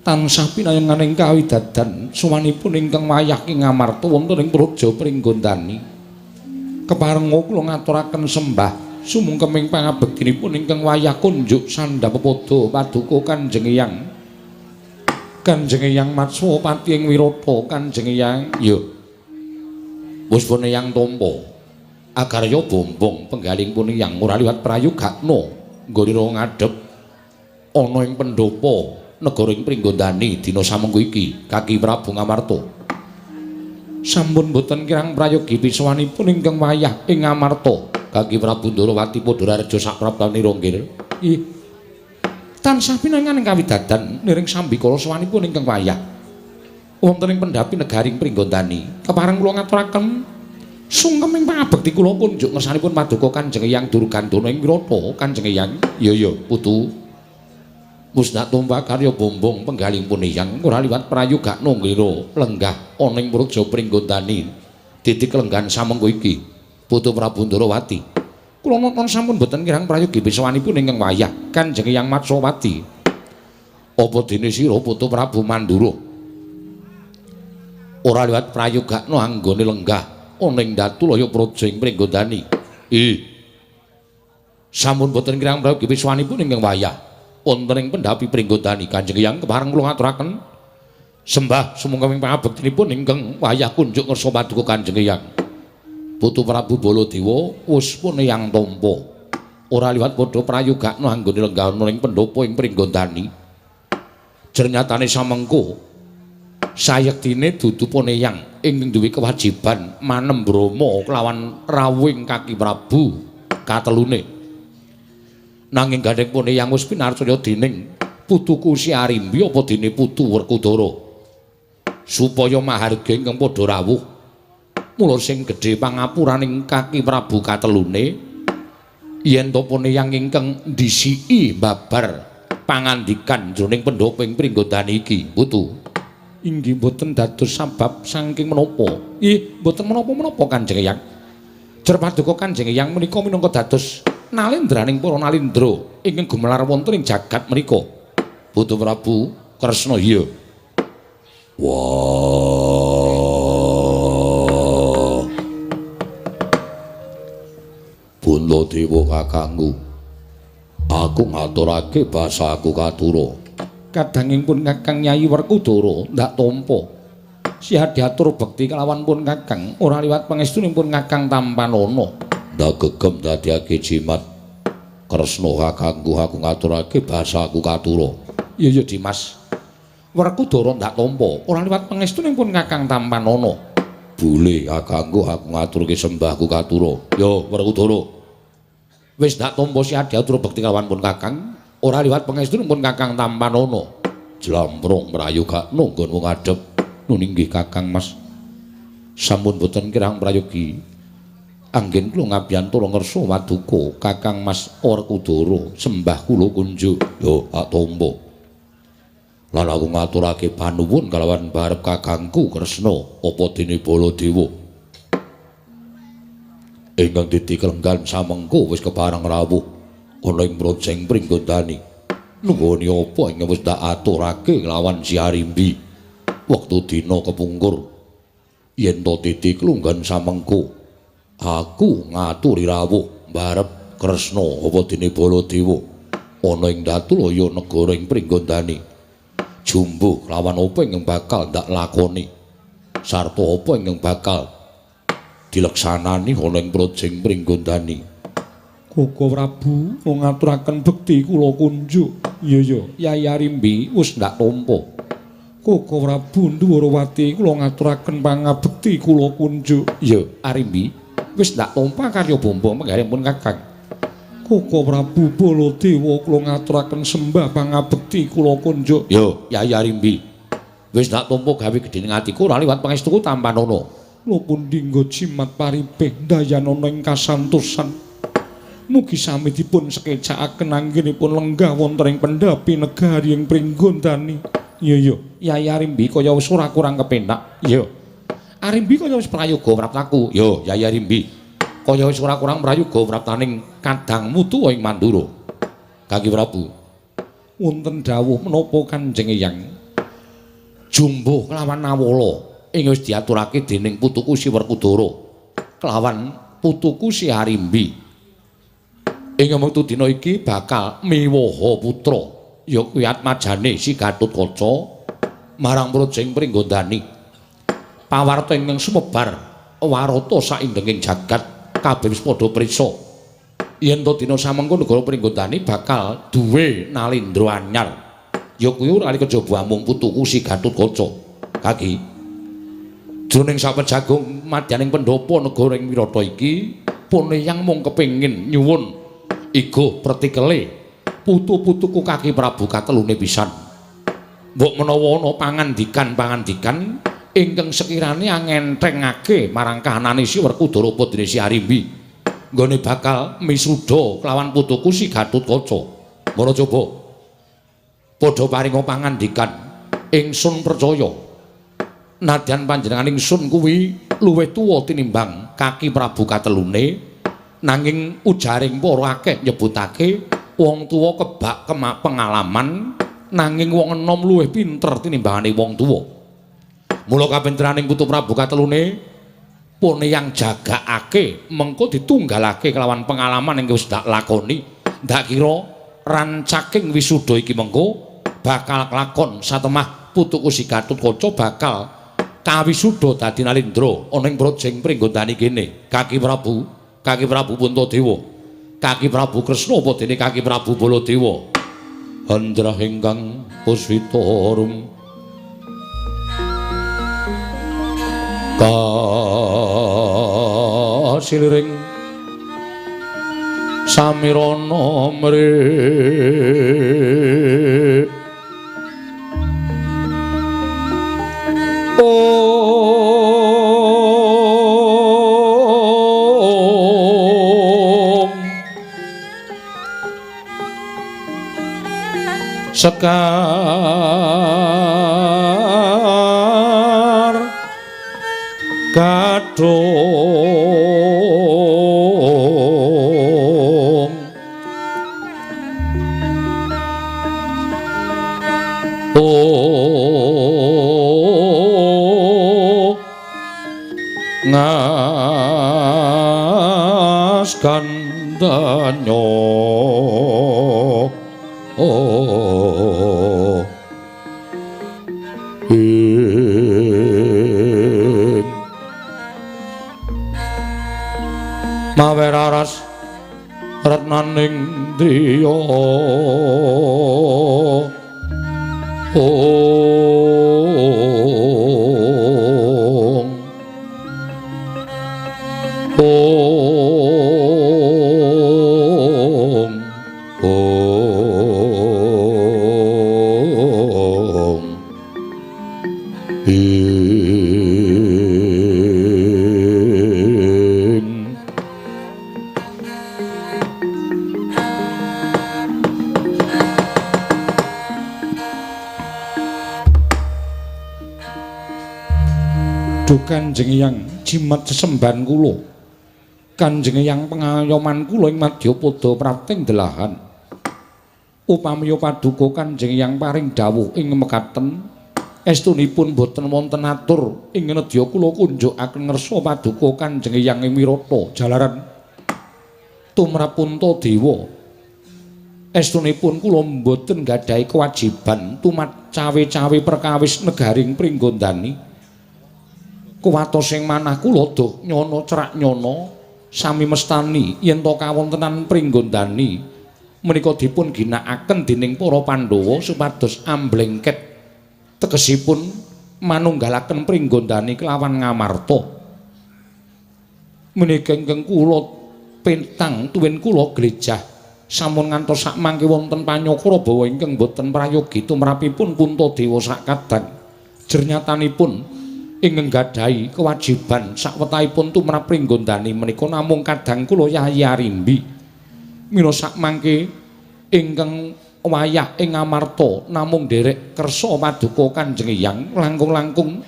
tansah pinayanganing kawidadan suwanipun ingkang wayah ing Amarta wonten ing Praja Pringgondani keparenga kula ngaturaken sembah sumungkeming pangabektinipun ingkang wayah kunjuk sandhapepada paduka Kanjeng Hyang Kanjeng Hyang Matswapati ing Wirata Kanjeng Hyang ya puspane Hyang tampa agarya bombong penggaling pun Hyang ora liwat prayogakna nggonira ngadhep ana ing pendopo negara ing Pringgondani dina samengko iki Kaki Prabu Ngamarta sampun boten kirang prayogi piswanipun ingkang wayah ing Ngamarta Kaki Prabu Ndarawati Padararja sapraptanira nggih tansah pinanganing kawidadan niring sambikala sawanipun ingkang wayah wonten ing pendhapi negaring Pringgondani kepareng kula ngaturaken sungkem ing pangabekti kula kunjuk ngersanipun paduka Kanjeng Hyang Durgandana ing Wirata Kanjeng Hyang. Ya putu musnak tumpah karya bombong penggalingipun Hyang ora liwat prayoga nunggira lenggah ana ing Praja Pringgondani titik lenggan samengko iki putu Prabu Ndarawati kula nonton sampun boten kirang prayogi bisawanipun ingkang wayah Kanjeng Hyang Matsawati apa dene sira putu Prabu Mandura ora liwat prayogakna anggone lenggah ana ing Datulaya Praja ing Pringgondani. Sampun boten kirang prayogi bisawanipun ingkang wayah wonten ing pendhapi Pringgondani Kanjeng Hyang kepareng kula ngaturaken sembah sumangga ing pangabektinipun ingkang wayah kunjuk ngersa paduka Kanjeng Hyang. Putu Prabu Baladewa wis pun yang tampa ora liwat padha prayogakna anggone lenggah ana ing pendopo ing Pringgondani. Jernyatane samengko sayektine dudu Poneyang ing duwe kewajiban manem Brama kelawan rawuhing Kaki Prabu katelune. Nanging gandeng Poneyang wis pinarcaya dening putuku Si Arimbi apa dene putu Werkudara supaya maharga ingkang padha rawuh mula sing gedhe pangapuraning Kaki Prabu katelune yen to Poneyang ingkang ndisiki babar pangandikan jroning pendopo ing Pringgondani iki putu inggih boten dados sabab saking menapa boten menapa-menapa Kanjeng Hyang jer paduka Kanjeng Hyang menika minangka dados nalendraning para nalendra ingkang gumelar wonten ing jagat menika. Putu Prabu Kresna iya. Wah. Baladewa kakangku. Aku ngaturake basaku katura. Kadangipun Kakang Nyai Werkudara ndak tampa. Sihat diatur bekti kelawan pun Kakang ora liwat pangestunipun Kakang Tampanana. Ndak gegem dadiake jimat Kresna kakangku aku ngaturake basaku katura. Iya Dimas. Werkudara ndak tampa ora liwat pangestunipun Kakang Tampanana. Bule kakangku aku ngaturke sembahku katura. Ya Werkudara. Wis ndak tampa sihat diatur bekti kelawan pun Kakang ora liwat pangestunipun Kakang Tampanana. Jlamprung prayogakna nggonmu ngadhep. Nun inggih Kakang Mas. Sampun boten kirang prayogi. Anggen kula ngabiyantara ngersa waduka Kakang Mas Werkudara sembah kula kunjuk yo tak tampa lan aku ngaturake panuwun kalawan barep kakangku Kresna apa dene Baladewa ingkang ditikelenggan samengko wis kepareng rawuh ana ing Praja Pringgondani nunggoni apa ingkang wis tak aturake kelawan Si Arimbi wektu dina kepungkur yen to titikelenggan samengko aku ngaturi rawuh barep Kresna apa dene Baladewa ana ing Datulaya negara ing Pringgondani jumbuh lawan apa ingkang bakal ndak lakoni sarta apa ingkang bakal dileksanani ana ing Praja Pringgondani. Koko Prabu ngaturaken bekti kula kunjuk. Iya Yai Arimbi wis ndak tampa. Koko Prabu Ndarawati kula ngaturaken pangabekti kula kunjuk. Iya Arimbi wis ndak tampa karya bombong penggalipun Kakang. Koko Prabu Baladewa kula ngaturaken sembah pangabekti kula kunjuk. Yo, Yai Arimbi. Wis ndak tampa gawe gedhening atiku ora liwat pangestuku Tampanana. Kula pun dinggo jimat paripih dayanana ing kasantosan. Mugi sami dipun sekecakaken anggenipun lenggah wonten ing pendhapi negari ing Pringgondani. Iya, Yai Arimbi kaya wis ora kurang kepenak. Iya. Arimbi kaya wis prayoga praptaku. Yo, Yai Arimbi. Kaya wis ora kurang prayoga praptaning kadangmu tuwa ing Mandura. Kaki Prabu. Wonten dawuh menapa Kanjeng Hyang? Jumbuh kelawan Nawala ing wis diaturake dening putuku Si Werkudara kelawan putuku Si Arimbi. Ing wektu dina iki bakal miwaha putra ya kuwi atmajane Si Gatotkaca marang Praja Pringgondani. Pawarta ingkang sumebar warata saindenging jagat kabeh wis padha priksa yen to dina samengko negara Pringgondani bakal duwe nalendra anyar ya kuwi ora kejaba mung putuku Si Gatotkaca. Kaki jroning sapejagung madyaning pendopo negara ing Wirata iki Poneyang mung kepengin nyuwun igo pertikele putu-putuku Kaki Prabu katelune pisan mbok menawa ana pangandikan ingkang sekirane angenthengake marang kahanane si Werkudara Padene Si Arimbi nggone bakal misuda kelawan putuku si Gatotkaca. Mara coba padha paringa pangandikan ingsun percaya nadyan panjenengan ingsun kuwi luwih tuwa tinimbang Kaki Prabu katelune nanging ujaring para akeh nyebutake wong tuwa kebak pengalaman nanging wong enom luwih pinter tinimbangane wong tuwa. Mula kapinteраning Putu Prabu katelune pune yang jagakake mengko ditunggalake kelawan pengalaman yang wis dak lakoni. Ndak kira rancaking wisuda iki mengko bakal kelakon satemah putuku si Gatotkaca bakal kawisuda dadi nalindra ana ing projeng pringgondani kene. Kaki Prabu Puntadewa, Kaki Prabu Kresna Padene Kaki Prabu Baladewa. Handra ingkang Puspitarum kasiliring samirana mrih Sekar Gadhong Ngas Gandanya Maweraras retnaning driya Kanjeng Hyang jimat sesembahan kula Kanjeng Hyang pengayoman kula ing Madyapada prating delahan upamiya paduka Kanjeng Hyang paring dawuh ing mekaten estunipun boten wonten atur ing nedya kula kunjukaken ngersa paduka Kanjeng Hyang ing Wirata jalaran tumrap Puntadewa estunipun kula boten gadahi kewajiban tumat cawe-cawe perkawis negaring Pringgondani kuwatos sing manah kula doh nyono cerak nyono sami mestani yen to kawontenan Pringgondani menika dipun ginakaken dening para Pandhawa supados amblengket tegesipun manunggalaken Pringgondani kelawan ngamarta menika ingkang kula pentang tuwin kula glejah sampun ngantos sak mangke wonten panyakra bawa ingkang boten prayogi tumrapipun Puntadewa sak kadang jernyatanipun ingkang gadhahi kewajiban sakwetahipun tumrap Pringgondani menika namung kadang kula Yayi Arimbi mila sak mangke ingkang wayah ing Amarta namung derek kersa paduka Kanjeng Hyang langkung-langkung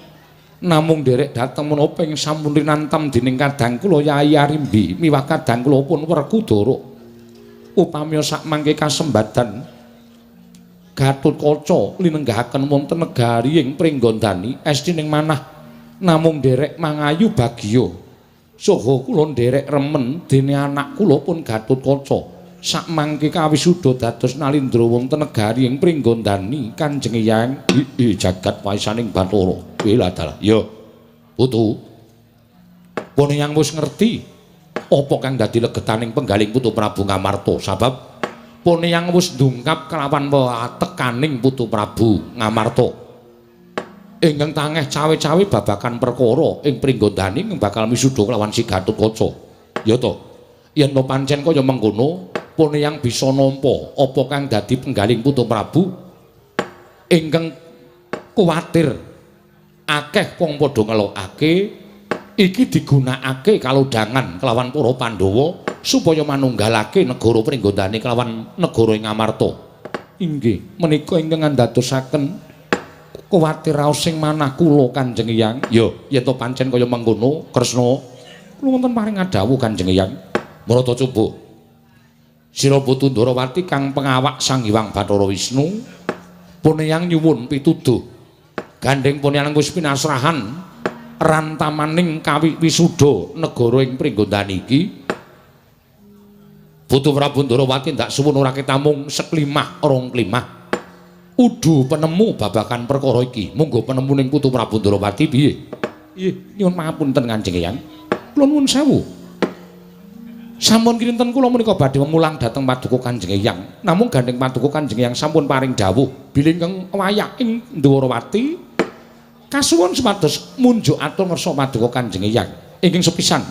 namung derek dhateng menapa ing sampun rinantam dening kadang kula Yayi Arimbi miwah kadang kula pun Werkudara upamiya sak mangke kasembadan Gatotkaca linenggahaken wonten negari ing Pringgondani estining manah namung derek mangayu bagya saha kula derek remen dene anak kula pun Gatotkaca sak mangke kawisuda dados nalindra wonten negari ing Pringgondani Kanjeng Hyang jagat waisaning Bathara wela dalah ya putu pun yang wis ngerti apa kang dadi legetaning penggaling Putu Prabu Ngamarta sabab pun yang wis ndungkap kelawan tekaning Putu Prabu Ngamarta ingkang tangeh cawe-cawe babakan perkara ing Pringgondani bakal misuda kelawan si Gatotkaca. Ya to. Yen to pancen kaya mengkono, pune yang bisa nampa apa kang dadi penggaling Putu Prabu ingkang kuwatir akeh wong padha ngelokake iki digunakake kalodhangan kelawan para Pandhawa supaya manunggalake negara Pringgondani kelawan negara ing Ngamarta. Inggih, menika ingkang ndadosaken kuwatir raos sing manah kula Kanjeng Hyang. Ya, yen to pancen kaya mengkono, Kresna kula wonten paring adhawuh Kanjeng Hyang. Marata coba Sira Putu Ndarawati kang pengawak Sang Hyang Bathara Wisnu puneyang nyuwun pituduh gandeng puneyang wis pinasrahan rantamaning kawi wisuda negara ing Pringgondani iki. Putu Prabu Ndarawati ndak suwun ora ketamung seklimah rong klimah udu penemu babagan perkara iki. Monggo penemuning Putu Prabu Ndarawati piye? Nggih, nyuwun pangapunten Kanjeng Hyang. Kula nuwun sewu. Sampun kinten kula menika badhe memulang dhateng Paduka Kanjeng Hyang. Namung gandeng Paduka Kanjeng Hyang sampun paring dawuh bilih ingkang wayah ing Ndarawati kasuwun supados munjuk atur ngersa Paduka Kanjeng Hyang. Ingkang sepisan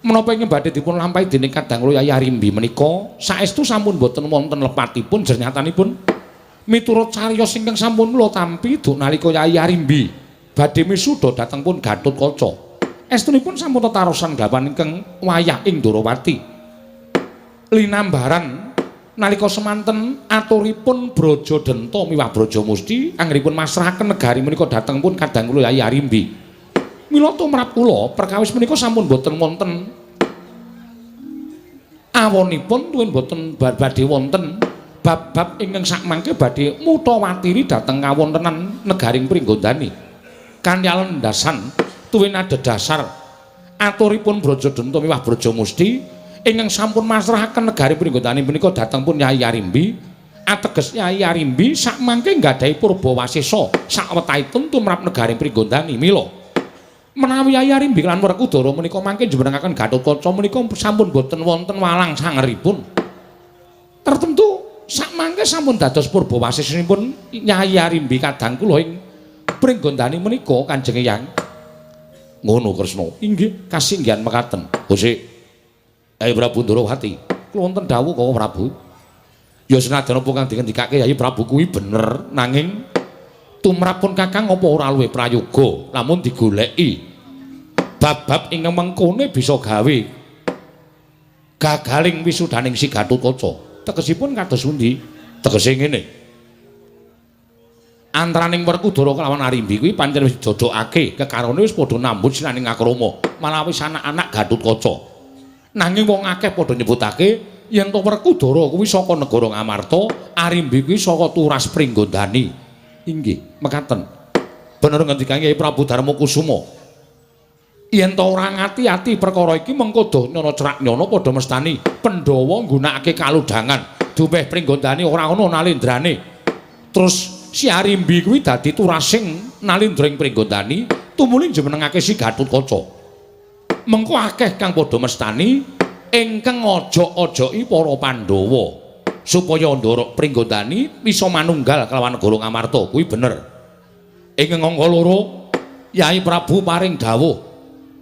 menapa ingkang badhe dipun lampahi dening Kadang Kula Yayi Arimbi menika saestu sampun boten wonten lepatipun jernyatanipun miturut cariyos ingkang sampun kula tampi duk nalika Yayi Arimbi badhe misuda dhateng pun Gatotkaca. Estunipun sampun tetarosan gawan ingkang wayah ing Ndarawati. Linambaran nalika semanten aturipun Brajadenta miwah Brajamusti anggenipun masrahaken negari menika dhateng pun Kadang Kula Yayi Arimbi. Mila tumrap kula perkawis menika sampun boten wonten awonipun tuwin boten badhe wonten bab-bab ingkang sakmangke badhe mutawatiri dhateng kawontenan negaring Pringgondani. Kanthi alendasan tuwin adhedhasar aturipun Brajadenta miwah Brajamusti ingkang sampun masrahaken negari Pringgondani menika dhateng pun Yayi Arimbi. Ateges Yayi Arimbi sakmangke nggadahi purba wasesa sawetahipun tumrap negari Pringgondani. Mila menawi Yayi Arimbi lan Werkudara menika mangke njenengaken Gatotkaca menika sampun boten wonten walang sangeripun. Tertentu sakmangke sampun dados purba wasesanipun Yayi Arimbi kadang kula ing Pringgondani menika Kanjeng Hyang. Ngono Kresna. Inggih, kasinggihan mekaten. Gusti Yayi Prabu Ndarawati, kula wonten dawuh kaya Prabu. Ya senajan apa kang dikendikake Yayi Prabu kuwi bener, nanging tumrapun Kakang apa ora luwih prayoga lamun digoleki bab-bab ingkang mengkone bisa gawe gagaling wisudaning si Gatotkaca. Tegesipun kados pundi? Tegese ngene. Antaraning Werkudara kelawan Arimbi kuwi pancen wis didodhokake kekarone wis padha nambut sinaning akrama malawi anak-anak Gatotkaca. Nanging wong akeh padha nyebutake yen to Werkudara kuwi saka negara Ngamarta, Arimbi kuwi saka turas Pringgondani. Inggih, mekaten. Bener ngendikane Kyai Prabu Darmakusuma. Yen to ora ngati-ati perkara iki mengko do nyana cerak nyana padha mestani Pandhawa nggunakake kalodhangan. Dumeh Pringgondani ora ana nalendrane. Terus si Arimbi kuwi dadi turasing nalindring Pringgondani tumuli njenengake si Gatotkaca. Mengko akeh kang padha mestani ingkang aja-ajoki para Pandhawa supaya ndorok Pringgondani bisa manunggal kelawan negara Ngamarta kuwi bener. Ing angka loro Yayi Prabu paring dawuh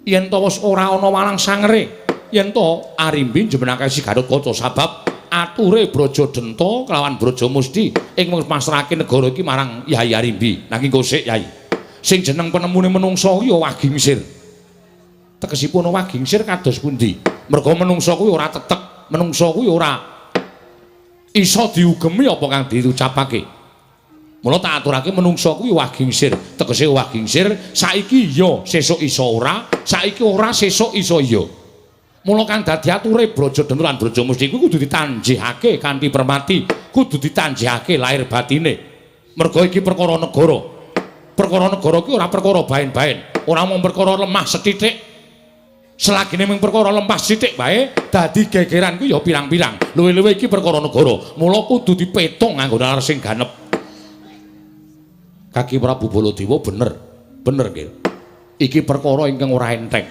yen to wis ora ana walang sangere yen to Arimbi njenengake si Gatotkaca sabab ature Brajadenta kelawan Brajamusti ing masrahake negara iki marang Yayi Arimbi. Nanging kosik Yayi, sing jeneng penemune menungsa kuwi Wagingsir. Tegesipun Wagingsir kados pundi? Merga menungsa kuwi ora tetek, menungsa kuwi ora iso diugemi apa kang diucapake. Mula tak aturake menungsa kuwi Wagingsir. Tegese Wagingsir saiki iya, sesuk iso ora, saiki ora, sesuk iso iya. Mula kang dadi ature Brajadenta lan Brajamusti kuwi kudu ditanjihake kanthi permati, kudu ditanjihake lahir batine. Merga iki perkara negara. Perkara negara kuwi ora perkara baen-baen, ora mung perkara lemah sethithik. Selagine mung perkara lemah sithik bae, dadi gegeran kuwi ya pirang-pirang. Luwih-luwih iki perkara negara, mula kudu dipetung nganggo nalar sing ganep. Kaki Prabu Baladewa bener, bener nggih. Iki perkara ingkang ora enteng.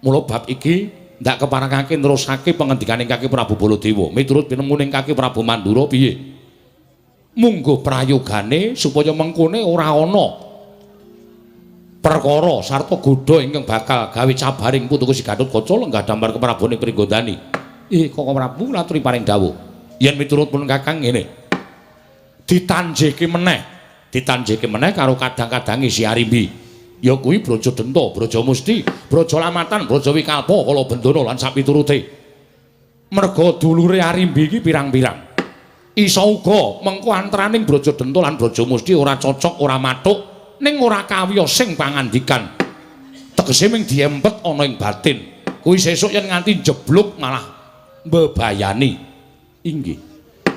Mula bab iki ndak keparengake nerusake pengendikaning Kaki Prabu Baladewa. Miturut pinemuning Kaki Prabu Mandura piye? Munggo prayogane supaya mengkone ora ana perkara sarta godha ingkang bakal gawe cabaring putuku si Gatotkaca lenggah damar keprabone Pringgondani. Kok Prabu laturi paring dawuh. Yen miturut pun Kakang ngene. Ditanjihke meneh, ditanjike meneh karo kadang-kadange si Arimbi. Ya kuwi Brajadenta, Brajamusti, Brajalamatan, Brajawikalpa, Kalabendana lan sapiturute. Merga dulure Arimbi iki pirang-pirang. Isa uga mengko antaraning Brajadenta lan Brajamusti ora cocok, ora mathuk, ning ora kawiya sing pangandikan. Tegese ming diempet ana ing batin. Kuwi sesuk yen nganti jebluk malah mbebayani. Inggih.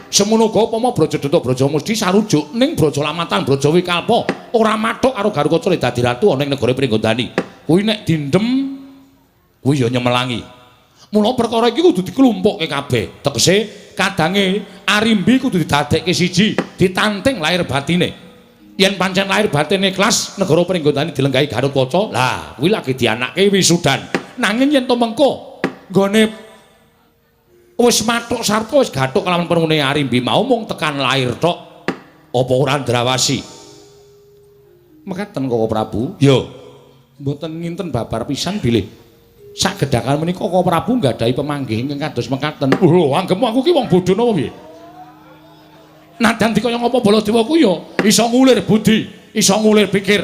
Semono uga upama Brajadenta Brajamusti sarujuk ning Brajalamatan Brajawikalpa ora mathuk karo Garukaca dadi ratu ana ing negara Pringgondani. Kuwi nek dindem kuwi ya nyemelangi. Mula perkara iki kudu diklumpukke kabeh. Tegese kadange Arimbi kudu didadekke siji, ditanting lahir batine. Yen pancen lahir batine ikhlas negara Pringgondani dilenggahi Garukaca, lah kuwi lagi dianakke wisudan. Nanging yen to mengko nggone wis mathuk sarta wis gathuk kelawan permune Arimbi mau mung tekan lahir tok apa ora ndrawasi. Mekaten Koko Prabu? Ya. Mboten nginten babar pisan bilih. Sagedhakan menika Koko Prabu nggadahi pemanggih ingkang kados mekaten. Lho, anggepmu aku ki wong bodho napa piye? Nadan dikaya ngapa Baladewa ku ya iso ngulir budi, iso ngulir pikir.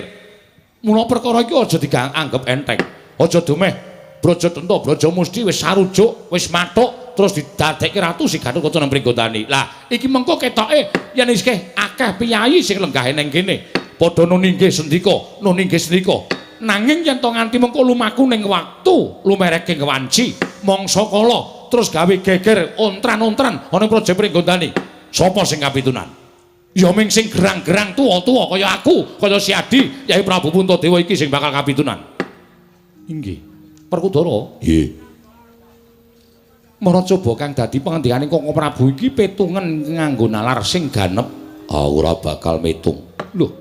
Mula perkara iki aja dianggep enteng. Aja dumeh Brajadenta Brajamusti wis sarujuk, wis mathuk terus didadekke ratu si Garukaca nang Pringgondani. Lah, iki mengko ketoke yen isih akeh piyayi sing lenggahe ning kene. Padha nuninggih sendika, nuninggih sendika. Nanging yen to nganti mengko lumaku ning waktu lumereke kewanci, mangsa kala terus gawe geger ontran-ontran ana Praja Pringgondani. Sapa sing kapitunan? Ya ming sing gerang-gerang tuwa-tuwa kaya aku, kaya si Adi, Yai Prabu Puntadewa iki sing bakal kapitunan. Inggih. Perkudara? Nggih. Mara coba kang dadi pangandikaning Koko Prabu iki petungen nganggo nalar sing ganep. Ora bakal metung. Lho.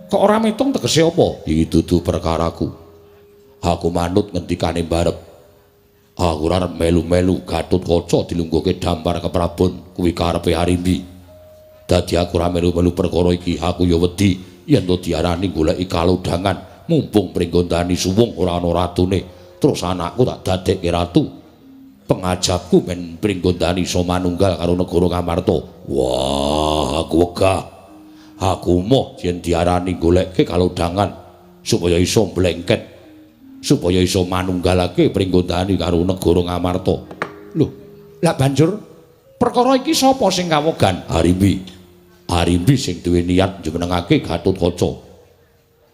Kok ora metung tegese apa? Iki dudu perkaraku. Aku manut ngendikane barep. Aku ora melu-melu Gatotkaca dilungguhke dampar keprabon kuwi karepe Arimbi. Dadi aku ora melu-melu perkara iki, aku ya wedi yen to diarani goleki kalodhangan mumpung Pringgondani suwung ora ana ratune. Terus anakku tak dadekke ratu. Pengajapku men Pringgondani iso manunggal karo negara Ngamarta. Wah, aku wegah. Aku moh yen diarani goleke kalodhangan supaya iso mlengket, supaya iso manunggalake Pringgondani karo negara Ngamarta. Lho, lah banjur perkara iki sapa sing kawogan? Arimbi. Arimbi sing duwe niat njumenengake Gatotkaca.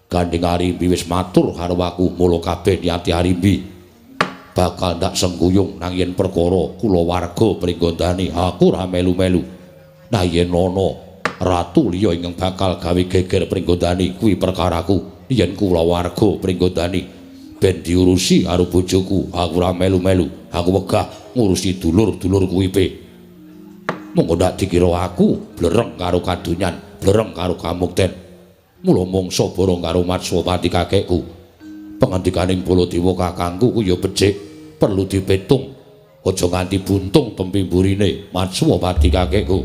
Gandeng Arimbi wis matur karo aku, mula kabeh niati Arimbi bakal ndak sengguyung nang yen perkara kulawarga Pringgondani aku ora melu-melu. Nah yen ana ratu liya ingkang bakal gawe geger Pringgondani kuwi perkaraku. Yen kulawarga Pringgondani ben diurusi karo bojoku, aku ora melu-melu. Aku wegah ngurusi dulur-dulur kuwi pe. Monggo ndak dikira aku blereng karo kadonyan, blereng karo kamukten. Mula mangsa bareng karo Matswapati kakekku. Pangandikaning Baladewa kakangku ku ya becik, perlu dipetung. Aja nganti buntung tembe mburine Matswapati kakekku.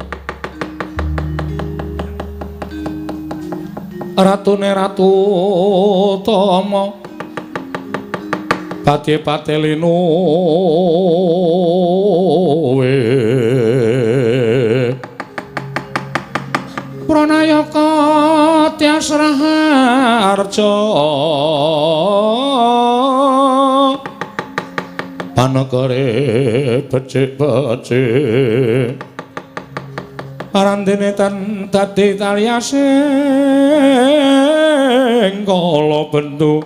Ratune Ratu Tama Pati-patelino Pranayaka Tyasraharja Panegare becik-becik Arandene tan dadi talyasing kala bendu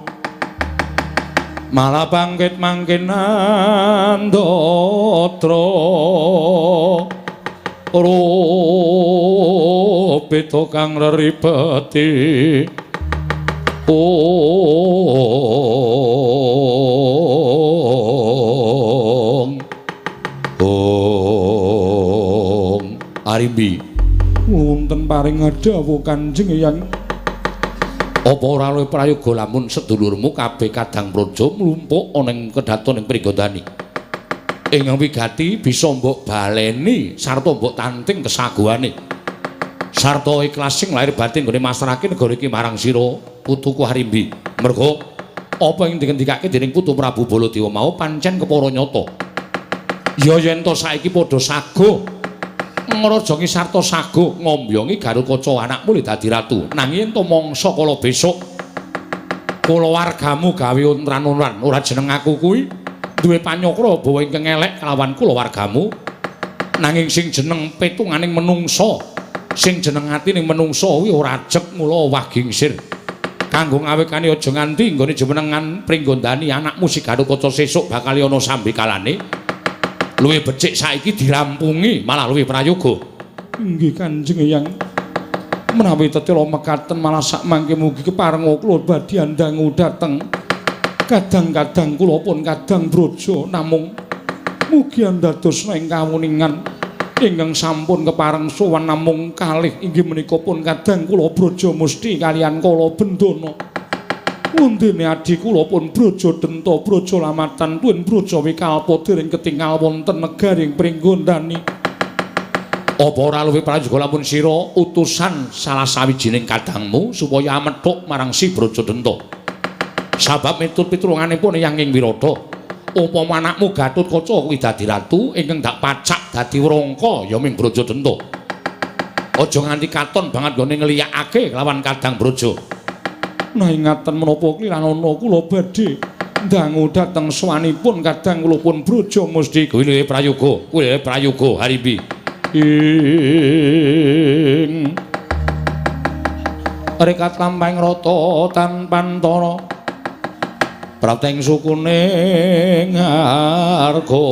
malah bangkit mangkinan dotra rupita kang reribeti Arimbi wonten paring dawuh Kanjeng Hyang apa ora luwih prayoga lamun sedulurmu kabeh kadang praja mlumpuk ana ing kedaton ing Pringgondani ingkang wigati bisa mbok baleni sarta mbok tanting kesaguhane sarta ikhlas sing lahir batin nggone masrahake negara iki marang sira putuku Arimbi merga apa ing dikendikake dening putu Prabu Baladewa mau pancen kepara nyata ya yen to saiki padha saguh ngrajangi sarta sago ngombyongi Garukaca anakmu li dadi ratu. Nanging ento mangsa kala besok kulawargamu gawe untran-untran ora jeneng aku kuwi duwe panyokra bawa ingkang elek kelawan kulawargamu. Nanging sing jeneng petunganing menungsa, sing jeneng atining menungsa kuwi ora ajeg mula wagingsir. Kanggo ngawekane aja nganti nggone jumenengan Pringgondani anakmu si Garukaca sesuk bakal ana sambikalane. Luwih becik saiki dirampungi malah luwih prayoga. Inggih Kanjeng Eyang. Menawi tetela mekaten malah sak mangke mugi keparenga kula badhe andangu dhateng. Kadang-kadang kula pun kadang brojo namung mugi andadosna ing kawuningan ingkang sampun kepareng sowan namung kalih inggih menika pun kadang kula brojo Musti kalian kala Bendana. Wondene adi kula pun Braja Denta, Braja Lamatan, tuwin Braja Wikalpa dereng ketingal wonten negaring Pringgondani. Apa ora luwih prayoga lamun sira utusan salah sawijining kadangmu supaya amethuk marang si Braja Denta. Sabab miturut pitulunganipun Hyang Wirata, upama anakmu Gatotkaca kuwi dadi ratu ingkang dak pacak dadi wrangka ya ming Braja Denta. Aja nganti katon banget nggone ngliyakake kelawan kadang Braja. Nah ingatan menapa kliranana kula badhe ndangu dhateng swanipun kadang kula pun Braja Musti kuwi prayoga Harimbi. Ing rekat lampahing rata tanpantara prateng sukuning harga.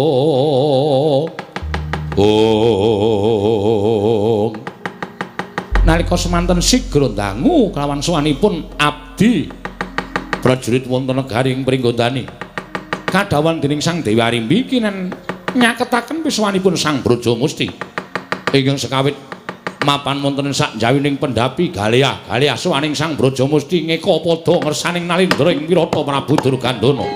Nalika semanten sigra ndangu kelawan sawanipun abdi prajurit wonten negaring Pringgondani kadhawan dening Sang Dewi Arimbi kinen nyaketaken piswanipun Sang Braja Musti ingkang sekawit mapan wonten sak jawining pendhapi Galea sawaning Sang Braja Musti ngeka padha ngersaning Nalendra ing Wirata Prabu Durgandana.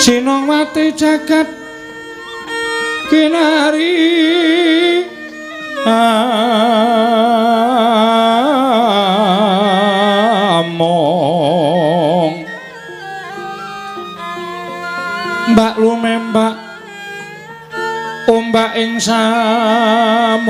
Sinawati jagat kinari among mbak lumembak ombak ing samudra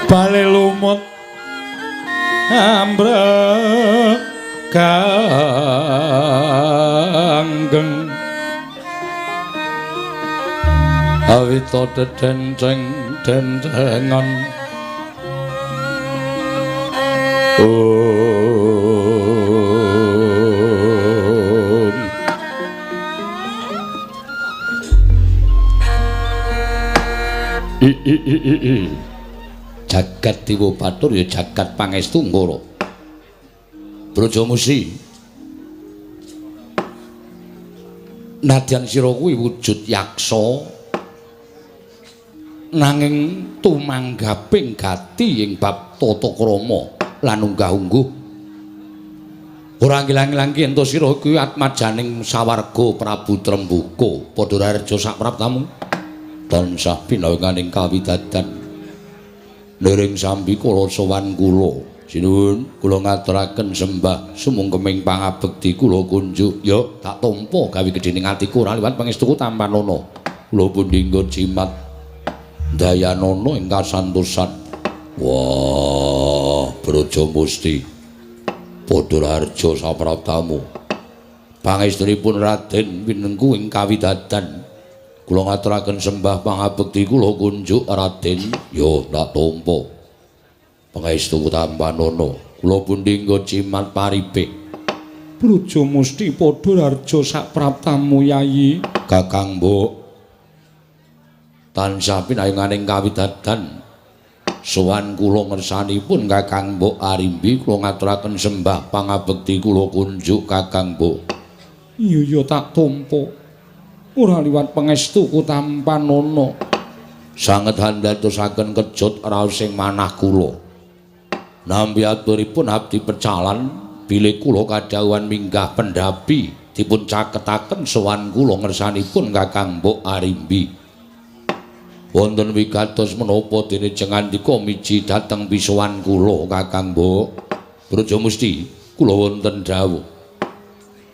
bale lumut ambreganggeng awita dedenceng dencengan jagat Dewa Batur ya jagat pangestu Nggara Brajamusi nadyan sira kuwi wujud yaksa nanging tumanggaping gati ing bab tata krama lan unggah-ungguh ora ngilang-ilang yen to sira kuwi atmajaning sawarga Prabu Trembuka padha rareja sak praptamu tansah pinaringaning kawidadan nering sambi kula sowan kula sinuwun kula ngaturaken sembah sumungkeming pangabekti kula kunjuk ya tak tampa gawe gedhening atiku ora liwat pangestuku tampanana kula pundhingga jimat dayanana ing kasantosan wah Brajamusti padha harja sapraptamu pangestunipun Raden winengku ing kawidadan kula ngaturaken sembah pangabekti kula kunjuk Raden ya tak tampa pangestu tampanana kula pundhingga jimat paripik Brajamusti padha harja sak praptamu yayi Kakang Mbok tansah pinaringaning kawidadan sowan kula ngersanipun Kakang Mbok Arimbi kula ngaturaken sembah pangabekti kula kunjuk Kakang Mbok iya tak tampa ora liwat pangestuku tampanana sanget handhatosaken kejut raos ing manah kula nampi aturipun abdi pecalan bilih kula kadhawuhan minggah pendapi dipun caketaken sowan kula ngersanipun Kakang Mbok Arimbi wonten wigatos menapa dene jengandika miji dhateng pisowan kula Kakang Mbok Brajamusti kula wonten dawuh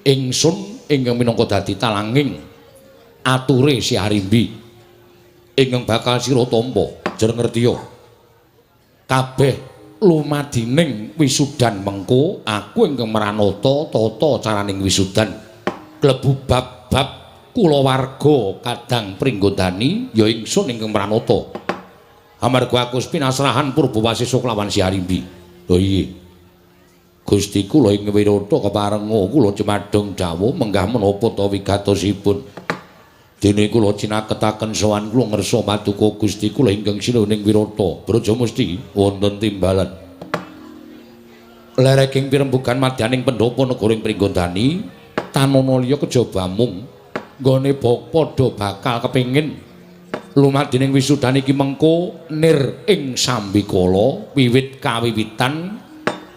ingsun ingkang minangka dadi talanging ature si Arimbi ingkang bakal sira tampa jer ngertiya kabeh lumadining wisudan mengko aku ingkang maranata tata caraning wisudan klebu bab-bab kulawarga kadang pringgondani ya ingsun ingkang maranata amarga aku pinasrahan Purbawasesa kelawan si Arimbi lho iya Gusti kula ing wirata keparenga kula cumadong dawuh menggah menapa ta wigatosipun dene kula cinaketaken sowan kula ngersa paduka Gusti kula ingkang sinuhing wirata Brajamusti wonten timbalan lereking pirembugan madyaning pendhapa negara ing Pringgondani tanana liya kejaba mung nggone padha bakal kepengin lumadining wisudan iki mengko nir ing sambikala wiwit kawiwitan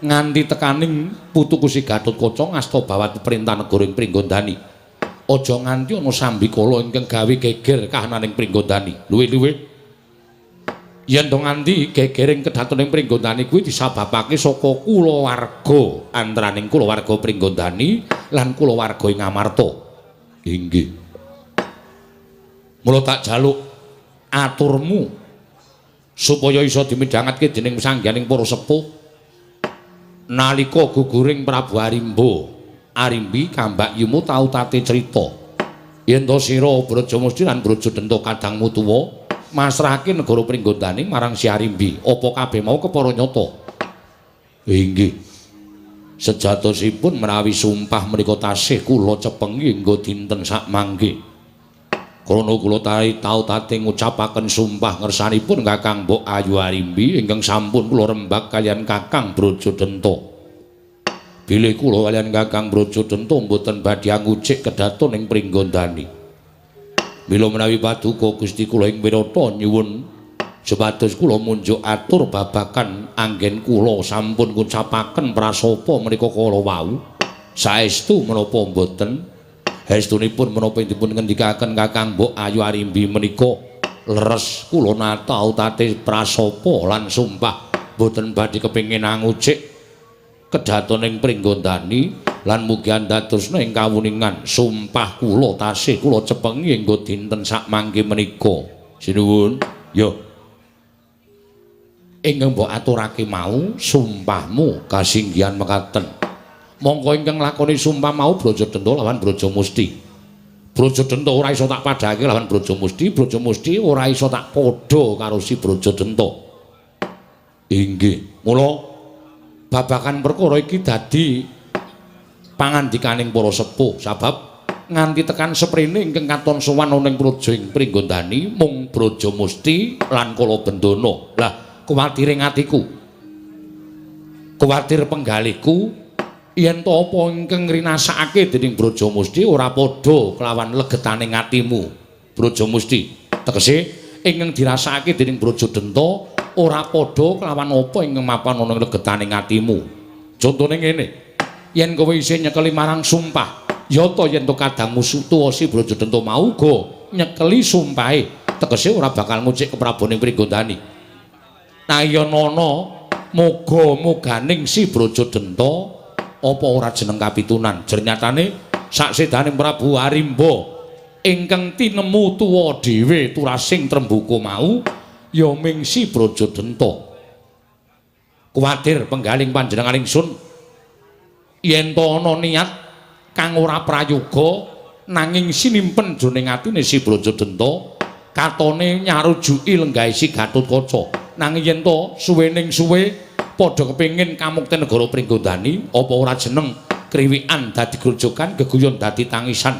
nganti tekaning putuku si Gatotkaca ngasta bawat perintah negara ing Pringgondani aja nganti ana sambikala ingkang gawe geger kahananing Pringgondani luwih-luwih yen to nganti gegering kedatoning Pringgondani kuwi disababake saka kulawarga antaraning kulawarga Pringgondani lan kulawarga ing Amarta inggih mula tak jaluk aturmu supaya isa dimidhangetke dening sangganing para sepuh nalika guguring Prabu Arimbi Kambak Yumu tau tate crita yen to sira Brajamusti lan Brajadenta kadangmu tuwa masrahake negara Pringgondani marang si Arimbi apa kabeh mau kepara nyata inggih Sejatosipun menawi sumpah menika tasih kula cepengi nggo dinten sakmangke. Krana kula tau tate ngucapaken sumpah ngersanipun Kakang Mbok Ayu Arimbi ingkang sampun kula rembag kaliyan Kakang Brajadenta. Bilih kula kaliyan Kakang Brajadenta mboten badhe ngucik kedaton ing Pringgondani. Mila menawi paduka Gusti kula ing wirata nyuwun supados kula munjuk atur babagan anggen kula sampun ngucapaken prasapa menika kala wau. Saestu menapa mboten? Estunipun menapa dipun ngendikaken Kakang Mbok Ayu Arimbi menika leres kula natau tate prasapa lan sumpah boten badhe kepengin ngucik kedaton ing Pringgondani lan mugi andadosna ing kawuningan sumpah kula tasih kula cepengi nggo dinten sakmangke menika. Sinuwun. Ya. Ingkang mbok aturake mau sumpahmu kasinggihan mekaten. Monggo ingkang lakoni sumpah mau Brajadenta lawan Brajamusti. Brajadenta ora iso tak padhake lawan Brajamusti, Brajamusti ora iso tak padha karo si Brajadenta. Inggih, mula babagan perkara iki dadi pangandikaning para sepuh sebab nganti tekan seprene ingkang katon sowan ana ing praja ing Pringgondani mung Brajamusti lan Kalabendana. Lah, kuwatire atiku. Kuwatir penggalihku yen to apa ingkang ngrinasakake dening Brajamusti ora padha kelawan legetaning atimu. Brajamusti tegese ingkang dirasakake dening Brajadenta ora padha kelawan apa ingkang mapan ana ing legetaning atimu. Contone ngene, yen kowe isih nyekeli marang sumpah, ya to yen to kadangmu tuwa si Brajadenta mau uga nyekeli sumpahe, tegese ora bakal ngucik keprabaning Pringgondani. Nah ya nono muga-muganing si Brajadenta apa ora jeneng kapitunan jernyatane saksedaning Prabu Arimba ingkang tinemu tuwa dhewe turasing trembuka mau ya ming si Brajadenta. Kuwatir penggaling panjenengan ingsun yen to ana niat kang ora prayoga nanging sinimpen jroning atine si Brajadenta katone nyarujuki lenggahe si Gatotkaca nanging yen to suwening suwe padha kepengin kamukten negara Pringgondani apa ora jeneng kriwikan dadi grojogan geguyon dadi tangisan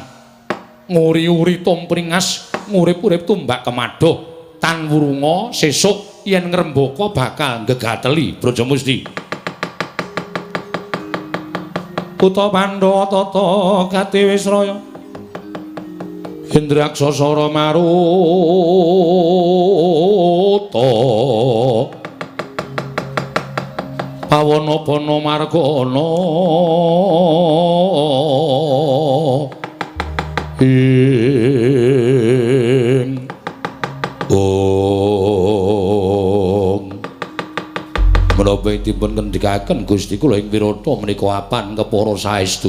nguri-uri tumpringas ngurip-urip tumbak kemadoh tan wurunga sesuk yen ngrembaka bakal gegateli Brajamusti Kutha Pandhawa tata Katiwisraya Indraksasara Maruta Pawana-pana margana ing menapa dipun ngendikaken Gusti kula ing wirata menika apan kepara saestu.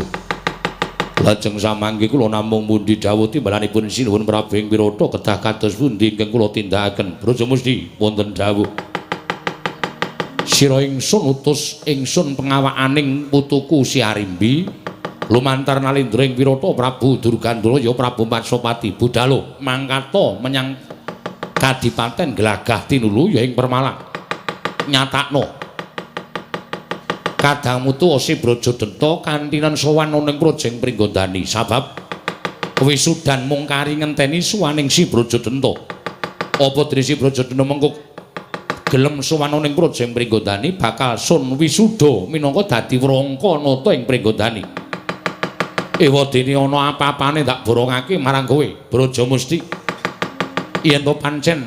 Lajeng samangke kula namung mundi dawuh timbalanipun sinuwun Prabu ing wirata kedah kados pundi ingkang kula tindakaken. Brajamusti wonten dawuh sira ingsun utus ingsun pengawakaning putuku si Arimbi lumantar nalindra ing wirata Prabu Durgandara ya Prabu Matsapati budhalo mangkata menyang Kadipaten Glagah tinulu ya ing Permalang nyatakno kadangmu tuwa si Brajadenta kantinan sowan ana ing praja ing Pringgondani sabab wisudan mung kari ngenteni suwaning si Brajadenta apa dene si Brajadenta mengko gelem sowan ning praja ing Pringgondani bakal sun wisuda minangka dadi wrangka nata ing Pringgondani. Ewadene ana apa-apane tak borongake marang kowe, Brajamusti. Yen to pancen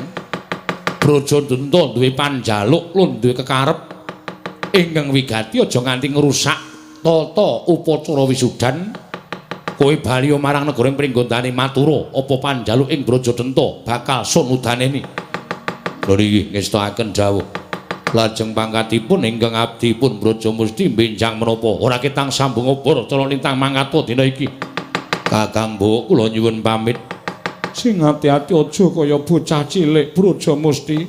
Brajadenta duwe panjaluk lan duwe kekarep ingkang wigati aja nganti ngrusak tata upacara wisudan, kowe bali marang negara ing Pringgondani matura apa panjaluk ing Brajadenta bakal sun udaneni. Lha niki ngestakaken dawuh. Lajeng pangkatipun ingkang abdi pun Brajamusti benjang menapa ora ketang sambung obor cara lintang mangkata dina iki. Kakang Mbok kula nyuwun pamit. Sing ati-ati aja kaya bocah cilik Brajamusti.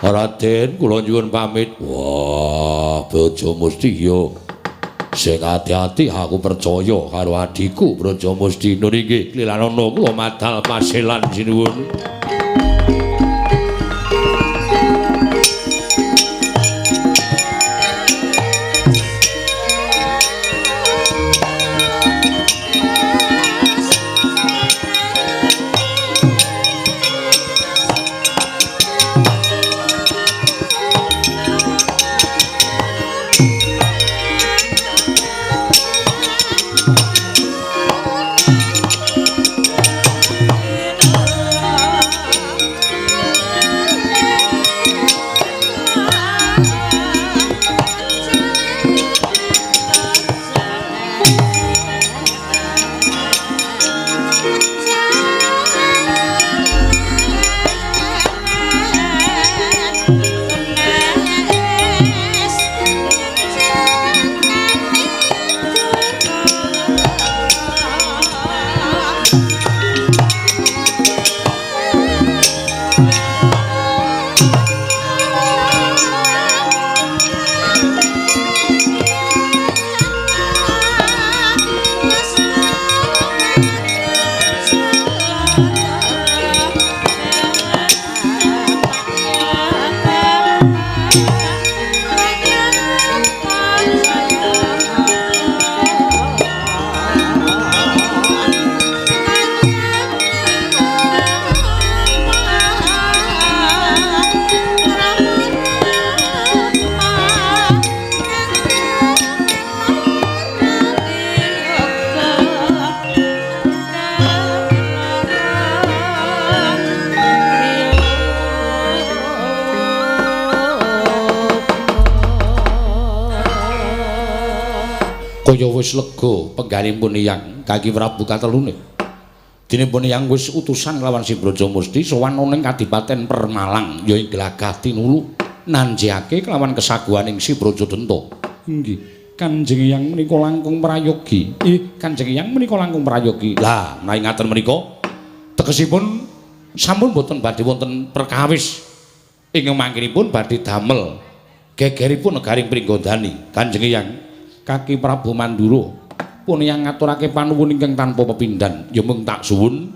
Raden kula nyuwun pamit. Wah, Brajamusti ya. Sing ati-ati aku percaya karo adhiku Brajamusti. Niki klilanana kula madal paselan sinuwun. Kaya wis lega penggalipun Hyang Kaki Prabu katelune. Dene pun Hyang wis utusan lawan si Brajamusti sowan ning Kadipaten Permalang ya ing Glagah Tinulu nanjake kelawan kesaguhaning si Brajadenta. Nggih. Kanjeng Hyang menika langkung prayogi. Kanjeng Hyang menika langkung prayogi. Lah, menawi ngaten menika tegesipun sampun boten badhe wonten perkawis ingkang mangkinipun badhe damel gegeripun negaring Pringgondani. Kanjeng Hyang Kaki Prabu Mandura pun yang ngaturake panuwun ingkang tanpa pepindhan ya mung tak suwun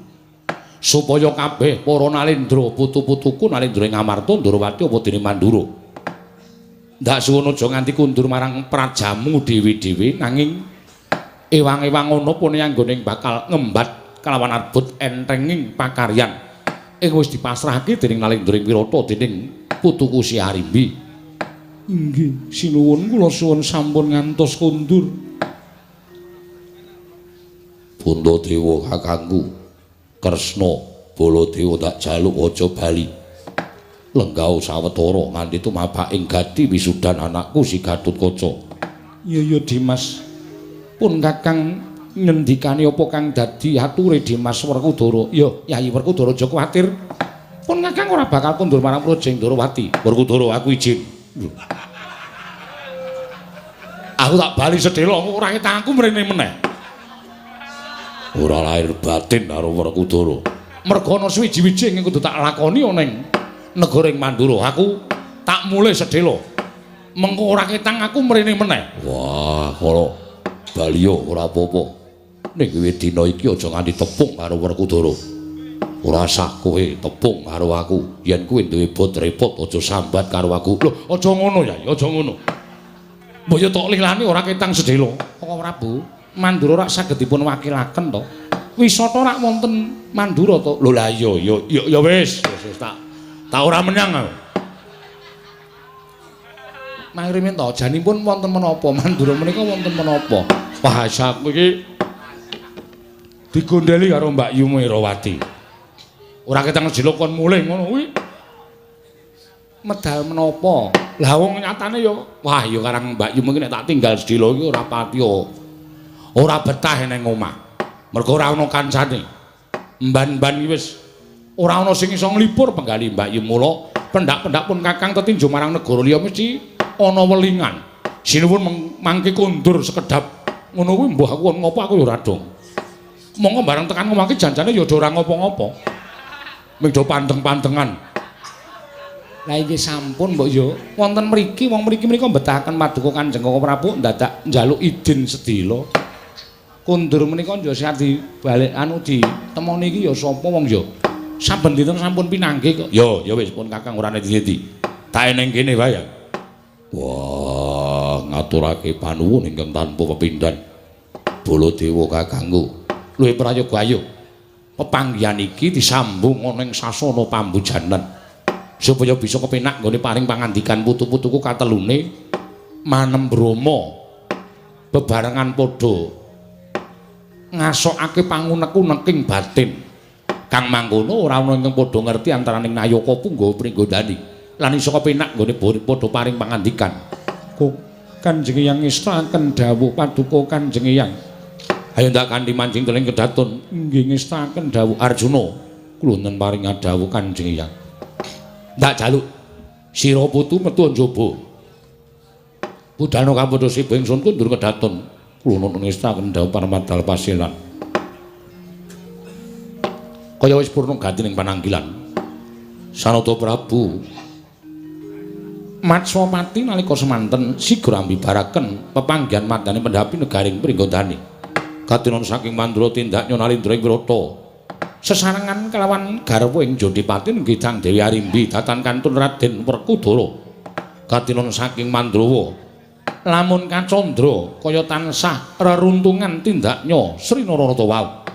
supaya kabeh para nalendra putu-putuku nalendra ing Amarta Ndarawati apa dene Mandura ndak suwun aja nganti kundur marang prajamu dhewe-dhewe nanging ewang-ewang ngono pun yang nggone bakal ngembat kalawan arbut entenging pakaryan ing wis dipasrahake dening nalendra Wirata dening putuku Si Arimbi. Nggih, sinuwun kula suwun sampun ngantos kundur. Puntadewa kakangku Kresna Baladewa tak jaluk aja bali. Lenggau sawetara nganti tumabak ing gati wisudan anakku si Gatutkaca. Iya Dimas. Pun Kakang ngendikane apa kang dadi ature Dimas Werkudara? Ya, Yayi Werkudara aja kuwatir. Pun Kakang ora bakal kundur marang Praja Ndarawati. Werkudara aku izin. Aku tak bali sedhela ora tanganku mrene meneh. Ora lahir batin karo Werkudara. Merga ana suwiji-wiji sing kudu tak lakoni ana ing negara ing Mandura. Aku tak mulih sedhela. Mengko ora ketang aku mrene meneh. Wah, kala baliya ora apa-apa. Ning kowe dina iki aja nganti tepung karo Werkudara. Ora sah kowe tepung karo aku. Yen kowe duwe bot repot aja sambat karo aku. Lho, aja ngono ya, aja ngono. Mbaya tok lilane ora ketang sedhela. Kok Prabu, Mandura rak saged dipun wakilaken to. Wisata rak wonten Mandura to. Lho lah iya ya wis tak ora menyang aku. Mangrimen to janipun wonten menapa Mandura menika wonten menapa? Bahasaku iki digondheli karo Mbak Yu Merawati. Ora ketang sedhela kon mulih ngono kuwi. Medal menapa? Lah wong nyatane ya wah ya karang Mbak Yu mungkin nek tak tinggal sedhela iki ora pati ora betah ning omah. Mergo ora ana kancane. Mban-mban iki wis ora ana sing iso nglipur penggali Mbak Yu mula pendak-pendak pun Kakang tetinju marang negara liya mesti ana welingan. Sinuwun mangke kundur sekedap ngono kuwi mbah aku ngopo aku ya ora dong. Monggo bareng tekan omah iki janjane ya ora ngopo-ngopo. Ming do panteng-pantengan. Lah iki sampun mbok yo wonten mriki wong mriki menika mbetahaken paduka Kanjeng Prabu ndadak njaluk idin sedhela. Kundur menika yo sadi balik anu ditemoni iki ya sapa wong yo. Saben dinten sampun pinanggih kok. Ya wis pun Kakang ora nedi-nedi. Tak ning kene wae ya. Wah, ngaturake panuwun ingkang tanpa pepindhan. Baladewa kakangku. Luwih prayoga ayo. Pepanggihan iki disambung ana ing sasana pambujanan. Supaya bisa kepenak nggone paring pangandikan putu-putuku katelune manem Brama bebarengan padha ngasokake pangunek-uneking batin. Kang mangkono ora ana ingkang padha ngerti antaraning Nayaka Punggawa Pringgondani lan iso kepenak nggone padha paring pangandikan. Kok Kanjeng Hyang ngestaken dawuh paduka Kanjeng Hyang. Ayo ndak kanthi mancing teling kedaton. Nggih ngestaken dawuh Arjuna. Kula nenten paring dawuh Kanjeng Hyang. Ndak jaluk sira putu metu njaba. Budhana kampudha sibeng sun kundur kedaton. Kula nenten ngestaken dawuh Paramadal Pasilan. Kaya wis purna ganti ning pananggilan. Sanata Prabu Matswapati nalika semanten sigra ambibaraken pepanggihan madane pendhapi negaring Pringgondani. Katinon saking Mandura tindak Nalendra ing Wirata. Sesarengan kelawan garwa ing Jodipati nggidang Dewi Arimbi datan kantun Raden Werkudara. Katinon saking Mandrawa lamun kacandra kaya tansah reruntungan tindaknya Sri Narada wau.